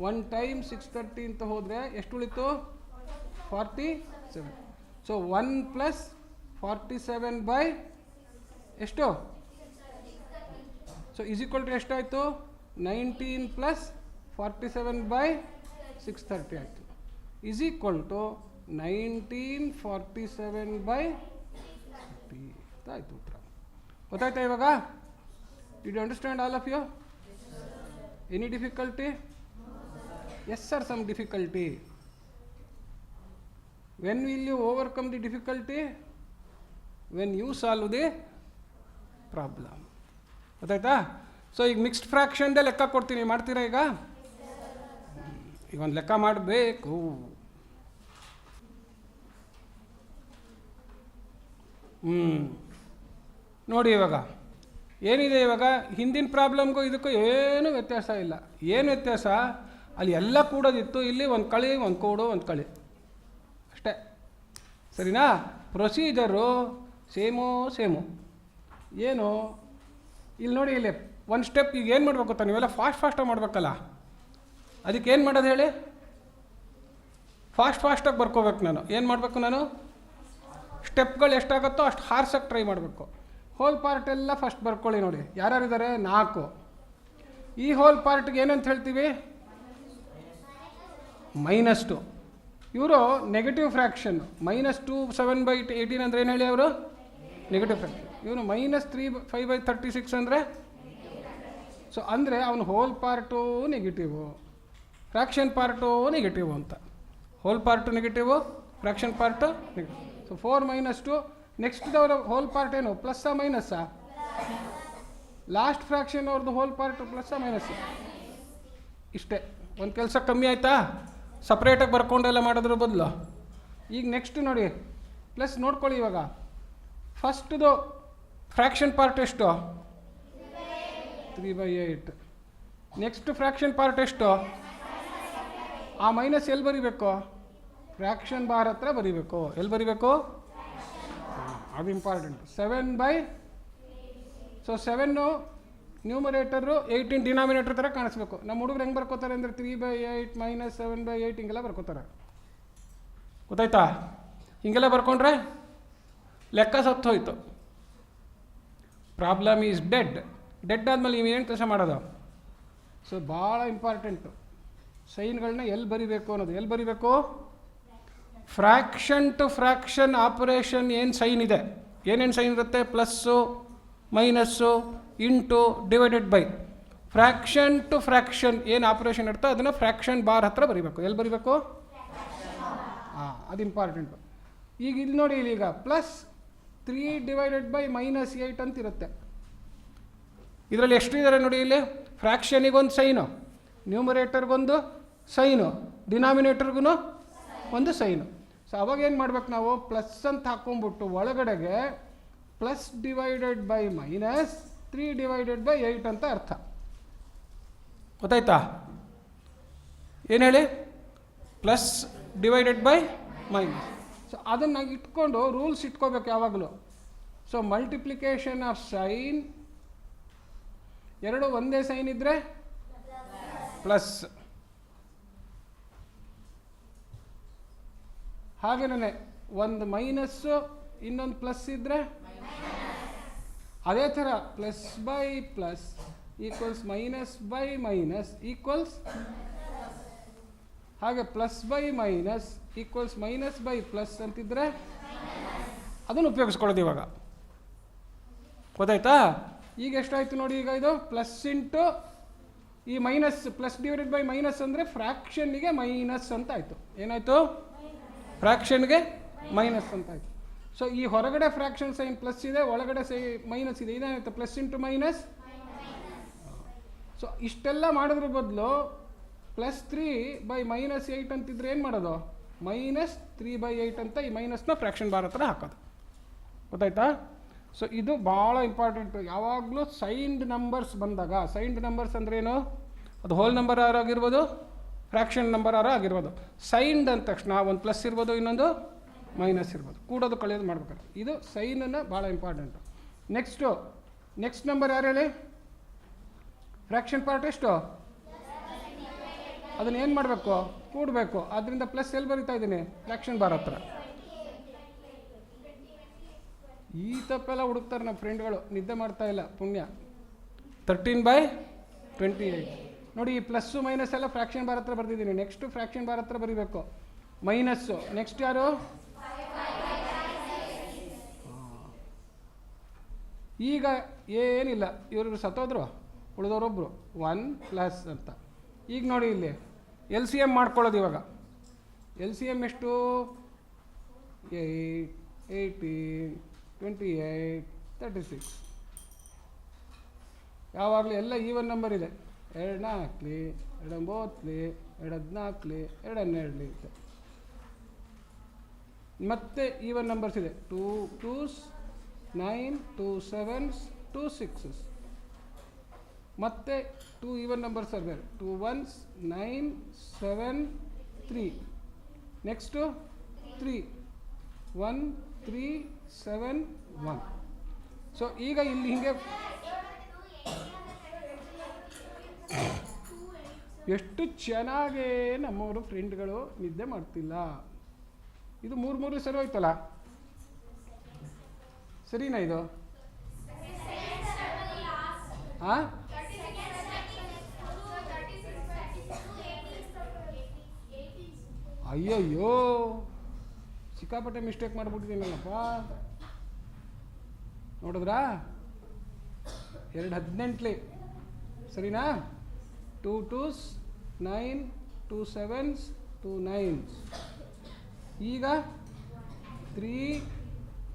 1 ಟೈಮ್ 630 ಅಂತ ಹೋದರೆ ಎಷ್ಟು ಉಳಿತು? 47. ಸೊ 1 ಪ್ಲಸ್ 47 ಬೈ ಎಷ್ಟು? ಸೊ ಈಸ್ ಈಕ್ವಲ್ ಟು ಎಷ್ಟಾಯಿತು? 19 ಪ್ಲಸ್ 47 ಬೈ 630 ಆಯಿತು. ಈಸ್ ಈಕ್ವಲ್ ಟು 1947 ಬೈ 30 ಆಯಿತು ಉತ್ತರ. ಗೊತ್ತಾಯ್ತಾ ಇವಾಗ? Did you understand all of you? Any difficulty? Yes sir, some difficulty. When will you overcome the difficulty? When you solve the problem. ಗೊತ್ತಾಯ್ತಾ? So ಈಗ mixed ಫ್ರ್ಯಾಕ್ಷನ್ದೇ ಲೆಕ್ಕ ಕೊಡ್ತೀನಿ, ಮಾಡ್ತೀರಾ ಈಗ? ಈಗ ಒಂದು ಲೆಕ್ಕ ಮಾಡಬೇಕು. ನೋಡಿ ಇವಾಗ ಏನಿದೆ, ಇವಾಗ ಹಿಂದಿನ ಪ್ರಾಬ್ಲಮ್ಗೂ ಇದಕ್ಕೂ ಏನೂ ವ್ಯತ್ಯಾಸ ಇಲ್ಲ. ಏನು ವ್ಯತ್ಯಾಸ? ಅಲ್ಲಿ ಎಲ್ಲ ಕೂಡೋದಿತ್ತು, ಇಲ್ಲಿ ಒಂದು ಕಳಿ, ಒಂದು ಕೂಡು, ಒಂದು ಕಳಿ ಅಷ್ಟೇ. ಸರಿನಾ? Procedure same. ಏನು ಇಲ್ಲಿ ನೋಡಿ, ಇಲ್ಲಿ ಒಂದು ಸ್ಟೆಪ್. ಈಗ ಏನು ಮಾಡಬೇಕು ಗೊತ್ತಾ? ನೀವೆಲ್ಲ ಫಾಸ್ಟಾಗಿ ಮಾಡಬೇಕಲ್ಲ. ಅದಕ್ಕೆ ಏನು ಮಾಡೋದು ಹೇಳಿ? ಫಾಸ್ಟಾಗಿ ಬರ್ಕೋಬೇಕು. ನಾನು ಏನು ಮಾಡಬೇಕು? ನಾನು ಸ್ಟೆಪ್ಗಳು ಎಷ್ಟಾಗುತ್ತೋ ಅಷ್ಟು ಹಾರ್ಸಕ್ಕೆ ಟ್ರೈ ಮಾಡಬೇಕು. ಹೋಲ್ ಪಾರ್ಟ್ ಎಲ್ಲ ಫಸ್ಟ್ ಬರ್ಕೊಳ್ಳಿ. ನೋಡಿ ಯಾರ್ಯಾರಿದ್ದಾರೆ? 4. ಈ ಹೋಲ್ ಪಾರ್ಟ್ಗೆ ಏನಂತ ಹೇಳ್ತೀವಿ? -2. ಇವರು ನೆಗೆಟಿವ್ ಫ್ರ್ಯಾಕ್ಷನ್. -2 7/18 ಅಂದರೆ ಏನು ಹೇಳಿ? ಅವರು ನೆಗೆಟಿವ್ ಫ್ರ್ಯಾಕ್ಷನ್. ಇವನು -3 5/36 ಅಂದರೆ, ಸೊ ಅಂದರೆ ಅವನು whole part negative, fraction part negative ಅಂತ. Whole part negative, fraction part negative. So 4 - 2. ನೆಕ್ಸ್ಟ್ದವರ ಹೋಲ್ ಪಾರ್ಟ್ ಏನು? ಪ್ಲಸ್ಸಾ ಮೈನಸ್ಸಾ? ಲಾಸ್ಟ್ ಫ್ರ್ಯಾಕ್ಷನ್ ಅವ್ರದ್ದು ಹೋಲ್ ಪಾರ್ಟ್ ಪ್ಲಸ್ಸಾ ಮೈನಸ್ಸಾ? ಇಷ್ಟೇ. ಒಂದು ಕೆಲಸ ಕಮ್ಮಿ ಆಯಿತಾ? ಸಪ್ರೇಟಾಗಿ ಬರ್ಕೊಂಡೆಲ್ಲ ಮಾಡೋದ್ರ ಬದಲು. ಈಗ ನೆಕ್ಸ್ಟ್ ನೋಡಿ, ಪ್ಲಸ್ ನೋಡ್ಕೊಳ್ಳಿ. ಇವಾಗ ಫಸ್ಟ್ದು ಫ್ರ್ಯಾಕ್ಷನ್ ಪಾರ್ಟ್ ಎಷ್ಟು? 3/8. ನೆಕ್ಸ್ಟ್ ಫ್ರ್ಯಾಕ್ಷನ್ ಪಾರ್ಟ್ ಎಷ್ಟು? ಆ ಮೈನಸ್ ಎಲ್ಲಿ ಬರೀಬೇಕು? ಫ್ರ್ಯಾಕ್ಷನ್ ಬಾರ್ ಹತ್ರ ಬರೀಬೇಕು. ಎಲ್ಲಿ ಬರೀಬೇಕು? ಅದು ಇಂಪಾರ್ಟೆಂಟ್. 7/, ಸೊ 7 ನ್ಯೂಮರೇಟರು 18 ಡಿನಾಮಿನೇಟರ್ ಥರ ಕಾಣಿಸ್ಬೇಕು. ನಮ್ಮ ಹುಡುಗರು ಹೆಂಗೆ ಬರ್ಕೋತಾರೆ ಅಂದರೆ 3/8 - 7/8 ಹಿಂಗೆಲ್ಲ ಬರ್ಕೋತಾರೆ. ಗೊತ್ತಾಯ್ತಾ? ಹಿಂಗೆಲ್ಲ ಬರ್ಕೊಂಡ್ರೆ ಲೆಕ್ಕ ಸತ್ತೋಯ್ತು. Problem is dead. ಡೆಡ್ ಆದಮೇಲೆ ನೀವೇನು ಕೆಲಸ ಮಾಡೋದು? ಸೊ ಭಾಳ ಇಂಪಾರ್ಟೆಂಟು. ಸೈನ್ಗಳನ್ನ ಎಲ್ಲಿ ಬರಿಬೇಕು ಅನ್ನೋದು. ಎಲ್ಲಿ ಬರಿಬೇಕು? ಫ್ರ್ಯಾಕ್ಷನ್ ಟು ಫ್ರ್ಯಾಕ್ಷನ್ ಆಪರೇಷನ್ ಏನು ಸೈನ್ ಇದೆ, ಏನೇನು ಸೈನ್ ಇರುತ್ತೆ? Plus, minus, into, divided by. Fraction to fraction ಏನು ಆಪರೇಷನ್ ಇರುತ್ತೆ ಅದನ್ನು ಫ್ರ್ಯಾಕ್ಷನ್ ಬಾರ್ ಹತ್ರ ಬರೀಬೇಕು. ಎಲ್ಲಿ ಬರೀಬೇಕು? ಅದು ಇಂಪಾರ್ಟೆಂಟು. ಈಗ ಇಲ್ಲಿ ನೋಡಿ, ಈಗ +3 ಡಿವೈಡೆಡ್ ಬೈ -8 ಅಂತ ಇರುತ್ತೆ. ಇದರಲ್ಲಿ ಎಷ್ಟು ಇದ್ದಾರೆ ನೋಡಿ, ಇಲ್ಲಿ ಫ್ರ್ಯಾಕ್ಷನಿಗೊಂದು ಸೈನು, ನ್ಯೂಮರೇಟರ್ಗೊಂದು ಸೈನು, ಡಿನಾಮಿನೇಟರ್ಗೂ ಒಂದು ಸೈನು. ಸೊ ಅವಾಗ ಏನು ಮಾಡ್ಬೇಕು ನಾವು? ಪ್ಲಸ್ ಅಂತ ಹಾಕ್ಕೊಂಬಿಟ್ಟು ಒಳಗಡೆಗೆ +3 ಡಿವೈಡೆಡ್ ಬೈ -3 ಡಿವೈಡೆಡ್ ಬೈ 8 ಅಂತ ಅರ್ಥ. ಗೊತ್ತಾಯ್ತಾ? ಏನು ಹೇಳಿ? +3 ಡಿವೈಡೆಡ್ ಬೈ -. ಸೊ ಅದನ್ನು ಇಟ್ಕೊಂಡು ರೂಲ್ಸ್ ಇಟ್ಕೋಬೇಕು ಯಾವಾಗಲೂ. ಸೊ ಮಲ್ಟಿಪ್ಲಿಕೇಶನ್ ಆಫ್ ಸೈನ್, ಎರಡು ಒಂದೇ ಸೈನ್ ಇದ್ದರೆ ಪ್ಲಸ್, ಹಾಗೇನೇ ಒಂದು ಮೈನಸ್ಸು ಇನ್ನೊಂದು ಪ್ಲಸ್ ಇದ್ದರೆ ಅದೇ ಥರ +/+ ಈಕ್ವಲ್ಸ್ -/- ಈಕ್ವಲ್ಸ್, ಹಾಗೆ +/- ಈಕ್ವಲ್ಸ್ -/+ ಅಂತಿದ್ರೆ ಅದನ್ನು ಉಪಯೋಗಿಸ್ಕೊಳ್ಳೋದು ಇವಾಗ. ಗೊತ್ತಾಯ್ತಾ? ಈಗ ಎಷ್ಟಾಯಿತು ನೋಡಿ, ಈಗ ಇದು ಪ್ಲಸ್ ಇಂಟು ಈ ಮೈನಸ್, +/- ಅಂದರೆ ಫ್ರ್ಯಾಕ್ಷನ್ನಿಗೆ ಮೈನಸ್ ಅಂತ ಆಯಿತು. ಏನಾಯಿತು? ಫ್ರ್ಯಾಕ್ಷನ್ಗೆ ಮೈನಸ್ ಅಂತ ಆಯಿತು. ಸೊ ಈ ಹೊರಗಡೆ ಫ್ರ್ಯಾಕ್ಷನ್ ಸೈನ್ ಪ್ಲಸ್ ಇದೆ, ಒಳಗಡೆ ಮೈನಸ್ ಇದೆ. ಇದೇನಾಯಿತು? +/- ಸೊ ಇಷ್ಟೆಲ್ಲ ಮಾಡೋದ್ರ ಬದಲು +3 ಬೈ -8 ಅಂತಿದ್ರೆ ಏನು ಮಾಡೋದು? -3/8 ಅಂತ ಈ ಮೈನಸ್ನ ಫ್ರ್ಯಾಕ್ಷನ್ ಬಾರ್ ಹತ್ರ ಹಾಕೋದು. ಗೊತ್ತಾಯ್ತಾ? ಸೊ ಇದು ಭಾಳ ಇಂಪಾರ್ಟೆಂಟು. ಯಾವಾಗಲೂ ಸೈನ್ಡ್ ನಂಬರ್ಸ್ ಬಂದಾಗ, ಸೈನ್ಡ್ ನಂಬರ್ಸ್ ಅಂದ್ರೇನು? ಅದು ಹೋಲ್ ನಂಬರ್ ಆಗಿರ್ಬೋದು, ಫ್ರ್ಯಾಕ್ಷನ್ ನಂಬರ್ ಆಗಿರ್ಬೋದು. ಸೈನ್ಡ್ ಅಂದ ತಕ್ಷಣ ಒಂದು ಪ್ಲಸ್ ಇರ್ಬೋದು, ಇನ್ನೊಂದು ಮೈನಸ್ ಇರ್ಬೋದು, ಕೂಡೋದು ಕಳೆಯೋದು ಮಾಡ್ಬೇಕಾದ್ರೆ. ಇದು ಸೈನನ್ನು ಭಾಳ ಇಂಪಾರ್ಟೆಂಟು. ನೆಕ್ಸ್ಟ್ ನಂಬರ್ ಯಾರು ಹೇಳಿ? ಫ್ರ್ಯಾಕ್ಷನ್ ಪಾರ್ಟ್ ಎಷ್ಟು? ಅದನ್ನು ಏನು ಮಾಡಬೇಕು? ಕೂಡಬೇಕು. ಆದ್ದರಿಂದ ಪ್ಲಸ್ ಎಲ್ಲಿ ಬರಿತಾ ಇದ್ದೀನಿ? ಫ್ರ್ಯಾಕ್ಷನ್ ಬಾರ್ ಹತ್ರ. ಈ ತಪ್ಪೆಲ್ಲ ಹುಡುಕ್ತಾರೆ ನಮ್ಮ ಫ್ರೆಂಡ್ಗಳು, ನಿದ್ದೆ ಮಾಡ್ತಾ ಇಲ್ಲ, ಪುಣ್ಯ. 13/28 ನೋಡಿ, ಈ ಪ್ಲಸ್ಸು ಮೈನಸ್ ಎಲ್ಲ ಫ್ರ್ಯಾಕ್ಷನ್ ಬಾರ್ ಹತ್ರ ಬರ್ತಿದ್ದೀನಿ. ನೆಕ್ಸ್ಟು ಫ್ರ್ಯಾಕ್ಷನ್ ಬಾರ್ ಹತ್ರ ಬರೀಬೇಕು, ಮೈನಸ್ಸು. ನೆಕ್ಸ್ಟ್ ಯಾರು? ಈಗ ಏನಿಲ್ಲ, ಇವರು ಸತ್ತೋದ್ರು, ಉಳಿದವರೊಬ್ಬರು 1+ ಅಂತ. ಈಗ ನೋಡಿ ಇಲ್ಲಿ LCM ಮಾಡ್ಕೊಳ್ಳೋದು. ಇವಾಗ LCM ಎಷ್ಟು? 8, 18, 28, 36. ಯಾವಾಗಲೂ ಎಲ್ಲ ಈವನ್ ನಂಬರ್ ಇದೆ. 2 4, 2 9, 2 14, 2 12 ಇದೆ. ಮತ್ತೆ ಈವನ್ ನಂಬರ್ಸ್ ಇದೆ. 2 2s, 9, 2 7s, 2 6s. ಮತ್ತೆ 2 even numbers are there. 2 1s, 9, 7, 3. Next 3, 1, 3, 7, 1. So ಈಗ ಇಲ್ಲಿ ಹಿಂಗೆ ಎಷ್ಟು ಚೆನ್ನಾಗೇ ನಮ್ಮವರು ಫ್ರೆಂಡ್ಗಳು ನಿದ್ದೆ ಮಾಡ್ತಿಲ್ಲ. ಇದು 3 ಸರಿ ಹೋಯ್ತಲ್ಲ, ಸರಿನಾ ಇದು? ಹಾಂ, ಅಯ್ಯಯ್ಯೋ, ಸಿಕ್ಕಾಪಟ್ಟೆ ಮಿಸ್ಟೇಕ್ ಮಾಡಿಬಿಟ್ಟಿದ್ದೀನಲ್ಲಪ್ಪ. ನೋಡಿದ್ರಾ? 2 18 ಸರಿನಾ? 2 2s, 9, 2 7s, 2 9s. ಈಗ 3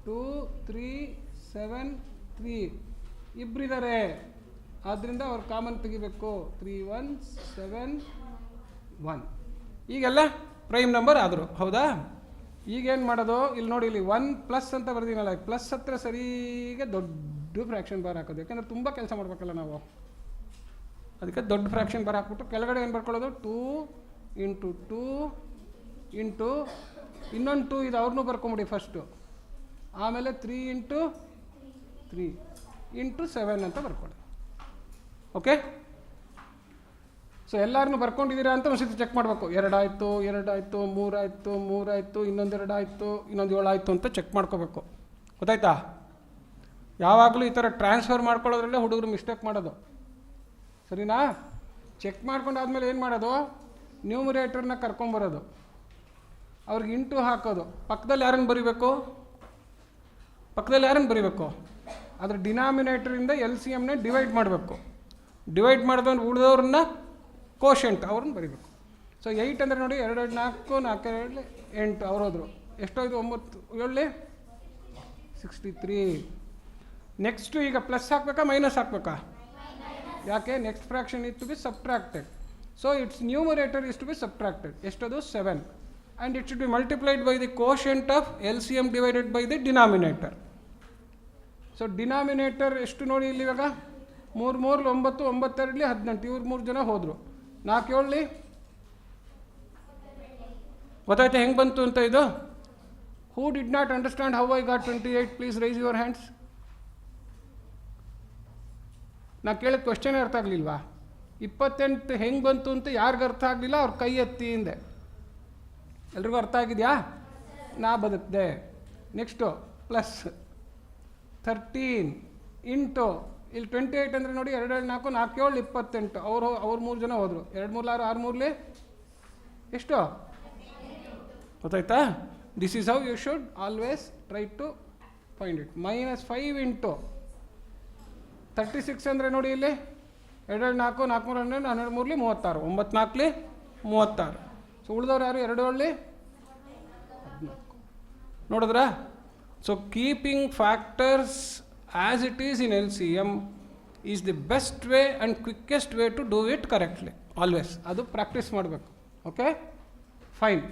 2 3 7 3 ಇಬ್ಬರಿದ್ದಾರೆ, ಆದ್ದರಿಂದ ಅವ್ರು ಕಾಮನ್ ತೆಗಿಬೇಕು. 3 1s, 7 1. ಈಗೆಲ್ಲ ಪ್ರೈಮ್ ನಂಬರ್ ಆದರು, ಹೌದಾ? ಈಗೇನು ಮಾಡೋದು? ಇಲ್ಲಿ ನೋಡಿ, ಇಲ್ಲಿ 1+ ಅಂತ ಬರ್ದೀನಲ್ಲ, ಪ್ಲಸ್ ಹತ್ರ ಸರಿಗೆ ದೊಡ್ಡ ಫ್ರ್ಯಾಕ್ಷನ್ ಬಾರ್ ಹಾಕೋದು. ಯಾಕೆಂದರೆ ತುಂಬ ಕೆಲಸ ಮಾಡಬೇಕಲ್ಲ ನಾವು, ಅದಕ್ಕೆ ದೊಡ್ಡ ಫ್ರ್ಯಾಕ್ಷನ್ ಬಾರ್ ಹಾಕ್ಬಿಟ್ಟು ಕೆಳಗಡೆ ಏನು ಬರ್ಕೊಳ್ಳೋದು? 2 × 2 ಇಂಟು ಇನ್ನೊಂದು 2 ಇದು, ಅವ್ರನ್ನೂ ಬರ್ಕೊಂಬಿಡಿ ಫಸ್ಟು. ಆಮೇಲೆ 3 × 3 × 7 ಅಂತ ಬರ್ಕೊಳ್ಳಿ. ಓಕೆ? ಸೊ ಎಲ್ಲರನ್ನೂ ಬರ್ಕೊಂಡಿದ್ದೀರಾ ಅಂತ ಒಂದು ಸತಿ ಚೆಕ್ ಮಾಡಬೇಕು. 2 ಆಯಿತು, 2 ಆಯಿತು, 3 ಆಯಿತು, 3 ಆಯಿತು, ಇನ್ನೊಂದು 2 ಆಯಿತು, ಇನ್ನೊಂದು 7 ಆಯಿತು ಅಂತ ಚೆಕ್ ಮಾಡ್ಕೋಬೇಕು. ಗೊತ್ತಾಯ್ತಾ? ಯಾವಾಗಲೂ ಈ ಥರ ಟ್ರಾನ್ಸ್ಫರ್ ಮಾಡ್ಕೊಳ್ಳೋದ್ರಲ್ಲೇ ಹುಡುಗರು ಮಿಸ್ಟೇಕ್ ಮಾಡೋದು, ಸರಿನಾ? ಚೆಕ್ ಮಾಡ್ಕೊಂಡಾದ್ಮೇಲೆ ಏನು ಮಾಡೋದು? ನ್ಯೂಮರೇಟರ್ನ ಕರ್ಕೊಂಬರೋದು, ಅವ್ರಿಗೆ ಇಂಟು ಹಾಕೋದು. ಪಕ್ಕದಲ್ಲಿ ಯಾರನ್ನು ಬರೀಬೇಕು? ಅದ್ರ ಡಿನಾಮಿನೇಟರಿಂದ LCMನ ಡಿವೈಡ್ ಮಾಡಬೇಕು. ಡಿವೈಡ್ ಮಾಡಿದವ್ರು ಉಳಿದವ್ರನ್ನ ಕೋಶೆಂಟ್ ಅವ್ರನ್ನ ಬರೀಬೇಕು. ಸೊ 8 ಅಂದರೆ ನೋಡಿ, 2 2 4 4 2 8 ಅವ್ರು ಹೋದರು. ಎಷ್ಟೋಯ್ತು? 9 7 63. ನೆಕ್ಸ್ಟು ಈಗ ಪ್ಲಸ್ ಹಾಕ್ಬೇಕಾ ಮೈನಸ್ ಹಾಕ್ಬೇಕಾ? ಯಾಕೆ? Next fraction is to be subtracted. So its numerator is to be subtracted. ಎಷ್ಟದು? 7. And it should be multiplied by the quotient of LCM divided by the denominator. So denominator ಎಷ್ಟು ನೋಡಿ ಇಲ್ಲಿ ಇವಾಗ? 3 3 9, 9 2 18. ಇವ್ರು 3 ಜನ ಹೋದರು. 4 7 ಗೊತ್ತಾಯ್ತಾ ಹೆಂಗೆ ಬಂತು ಅಂತ ಇದು? Who did not understand how I got 28? Please raise your hands. ನಾ ಕೇಳಿದ ಕ್ವಶನೇ ಅರ್ಥ ಆಗಲಿಲ್ವಾ? 28 ಹೆಂಗೆ ಬಂತು ಅಂತ ಯಾರಿಗೂ ಅರ್ಥ ಆಗಲಿಲ್ಲ, ಅವ್ರ ಕೈ ಎತ್ತಿ ಹಿಂದೆ. ಎಲ್ರಿಗೂ ಅರ್ಥ ಆಗಿದೆಯಾ? ನಾ ಬದುಕಿದೆ. ನೆಕ್ಸ್ಟು ಪ್ಲಸ್ 13 ಇಂಟು ಇಲ್ಲಿ 28 ಅಂದರೆ ನೋಡಿ, 2 2 4 4 7 28. ಅವ್ರು 3 ಜನ ಹೋದರು. 2 3 6 6 3 ಎಷ್ಟು? ಗೊತ್ತಾಯ್ತಾ? This is how you should always try to find it. -5 into 36 ಅಂದರೆ ನೋಡಿ ಇಲ್ಲಿ 2 2 4 4 3 12 12 3 36. 9 4 36. ಸೊ ಉಳಿದವ್ರು ಯಾರು? 2 7 14. ನೋಡಿದ್ರಾ? So keeping factors as it is in LCM is the best way and quickest way to do it correctly always. ಅದು practice ಮಾಡಬೇಕು. Okay, fine.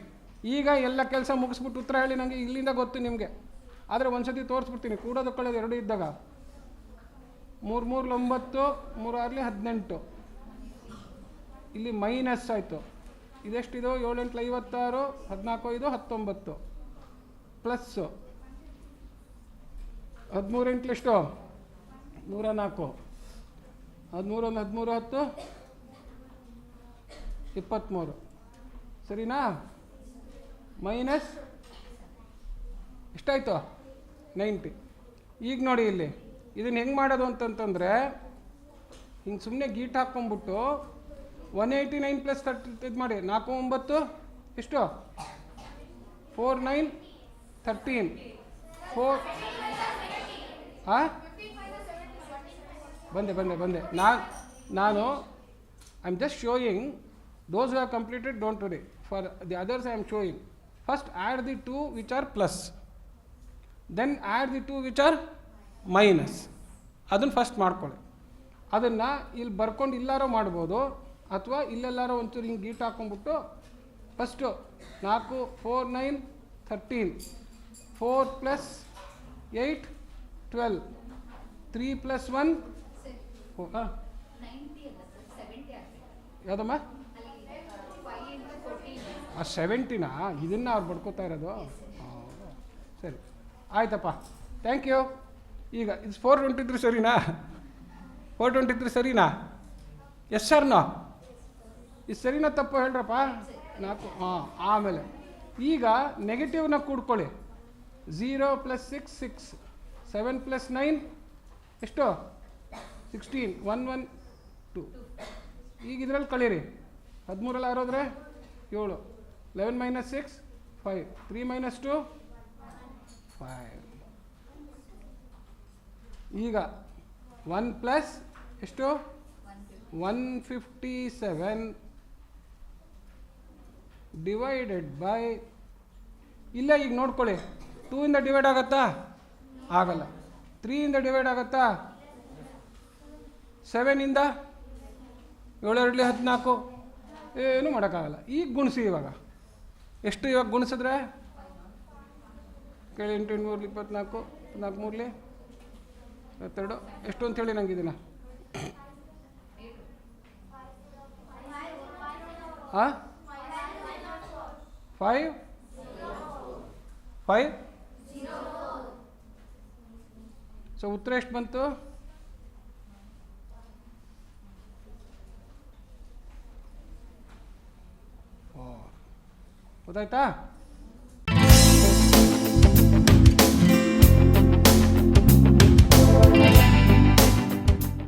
ಈಗ ಎಲ್ಲ ಕೆಲಸ ಮುಗಿಸ್ಬಿಟ್ಟು ಉತ್ತರ ಹೇಳಿ, ನನಗೆ ಇಲ್ಲಿಂದ ಗೊತ್ತು ನಿಮಗೆ. ಆದರೆ ಒಂದು ಸತಿ ತೋರಿಸ್ಬಿಡ್ತೀನಿ, ಕೂಡೋದು ಕಳೆದು ಎರಡು ಇದ್ದಾಗ. 3 3 9, 3 6 18. ಇಲ್ಲಿ ಮೈನಸ್ ಆಯಿತು. ಇದೆಷ್ಟಿದು? 7 8 56, 14 5 19 ಪ್ಲಸ್ಸು 13 8 ಎಷ್ಟು? 104. 13 1 13 10 23. ಸರಿನಾ? ಮೈನಸ್ ಎಷ್ಟಾಯಿತು? 90. ಈಗ ನೋಡಿ ಇಲ್ಲಿ ಇದನ್ನು ಹೆಂಗೆ ಮಾಡೋದು ಅಂತಂತಂದರೆ, ಹಿಂಗೆ ಸುಮ್ಮನೆ ಗೀಟ್ ಹಾಕ್ಕೊಂಬಿಟ್ಟು 189 ಪ್ಲಸ್ 30 ಇದು ಮಾಡಿ. 4 9 ಎಷ್ಟು? 4 9 13 4. ಹಾಂ, ಬಂದೆ. ನಾನು I am just showing. Those who have completed don't worry. For the others I am showing. First add the 2 which are plus, then add the 2 which are minus. ಅದನ್ನು ಫಸ್ಟ್ ಮಾಡ್ಕೊಳ್ಳಿ. ಅದನ್ನು ಇಲ್ಲಿ ಬರ್ಕೊಂಡು ಇಲ್ಲಾರೋ ಮಾಡ್ಬೋದು, ಅಥವಾ ಇಲ್ಲೆಲ್ಲಾರೋ ಒಂಚೂರು ಹಿಂಗೆ ಗೀಟ್ ಹಾಕ್ಕೊಂಬಿಟ್ಟು ಫಸ್ಟು 4 4 9 13 4 ಪ್ಲಸ್ 8 12 3 ಪ್ಲಸ್ 1 ಹಾಂ ಯಾವುದಮ್ಮ? ಆ 70ನಾ? ಇದನ್ನು ಅವ್ರು ಬಡ್ಕೋತಾ ಇರೋದು? ಸರಿ ಆಯ್ತಪ್ಪ, ಥ್ಯಾಂಕ್ ಯು. ಈಗ ಇದು 423 ಸರಿನಾ? 423 ಸರಿನಾ? ಎಸ್ ಸರ್ನೋ? ಇದು ಸರಿನಾ ತಪ್ಪು ಹೇಳ್ರಪ್ಪ? 4. ಹಾಂ, ಆಮೇಲೆ ಈಗ ನೆಗೆಟಿವ್ನ ಕೂಡ್ಕೊಳ್ಳಿ. 0 ಪ್ಲಸ್ 6 6, 7 ಪ್ಲಸ್ 9 ಎಷ್ಟು? 16, 1 1 2. ಈಗ ಇದರಲ್ಲಿ ಕಳೀರಿ. 13 ಆರೋದ್ರೆ 7, 11 ಮೈನಸ್ 6 5, 3 ಮೈನಸ್ 2 5. ಈಗ 1 ಪ್ಲಸ್ ಎಷ್ಟು? 157 ಡಿವೈಡೆಡ್ ಬೈ, ಇಲ್ಲ ಈಗ ನೋಡ್ಕೊಳ್ಳಿ, 2 ಇಂದ ಡಿವೈಡ್ ಆಗುತ್ತಾ? ಆಗಲ್ಲ. 3 ಇಂದ ಡಿವೈಡ್ ಆಗುತ್ತಾ? 7 ಇಂದ 7 2 14, ಏನೂ ಮಾಡೋಕ್ಕಾಗಲ್ಲ. ಈಗ ಗುಣಿಸಿ. ಇವಾಗ ಎಷ್ಟು? ಇವಾಗ ಗುಣಿಸಿದ್ರೆ ಕೇಳಿ. 8 8 3 24, 4 3 22 ಎಷ್ಟು ಅಂತೇಳಿ ನಂಗೆ ಇದನ್ನು. ಹಾಂ, 5 5. ಸೊ ಉತ್ತರ ಎಷ್ಟು ಬಂತು? ಗೊತ್ತಾಯ್ತಾ?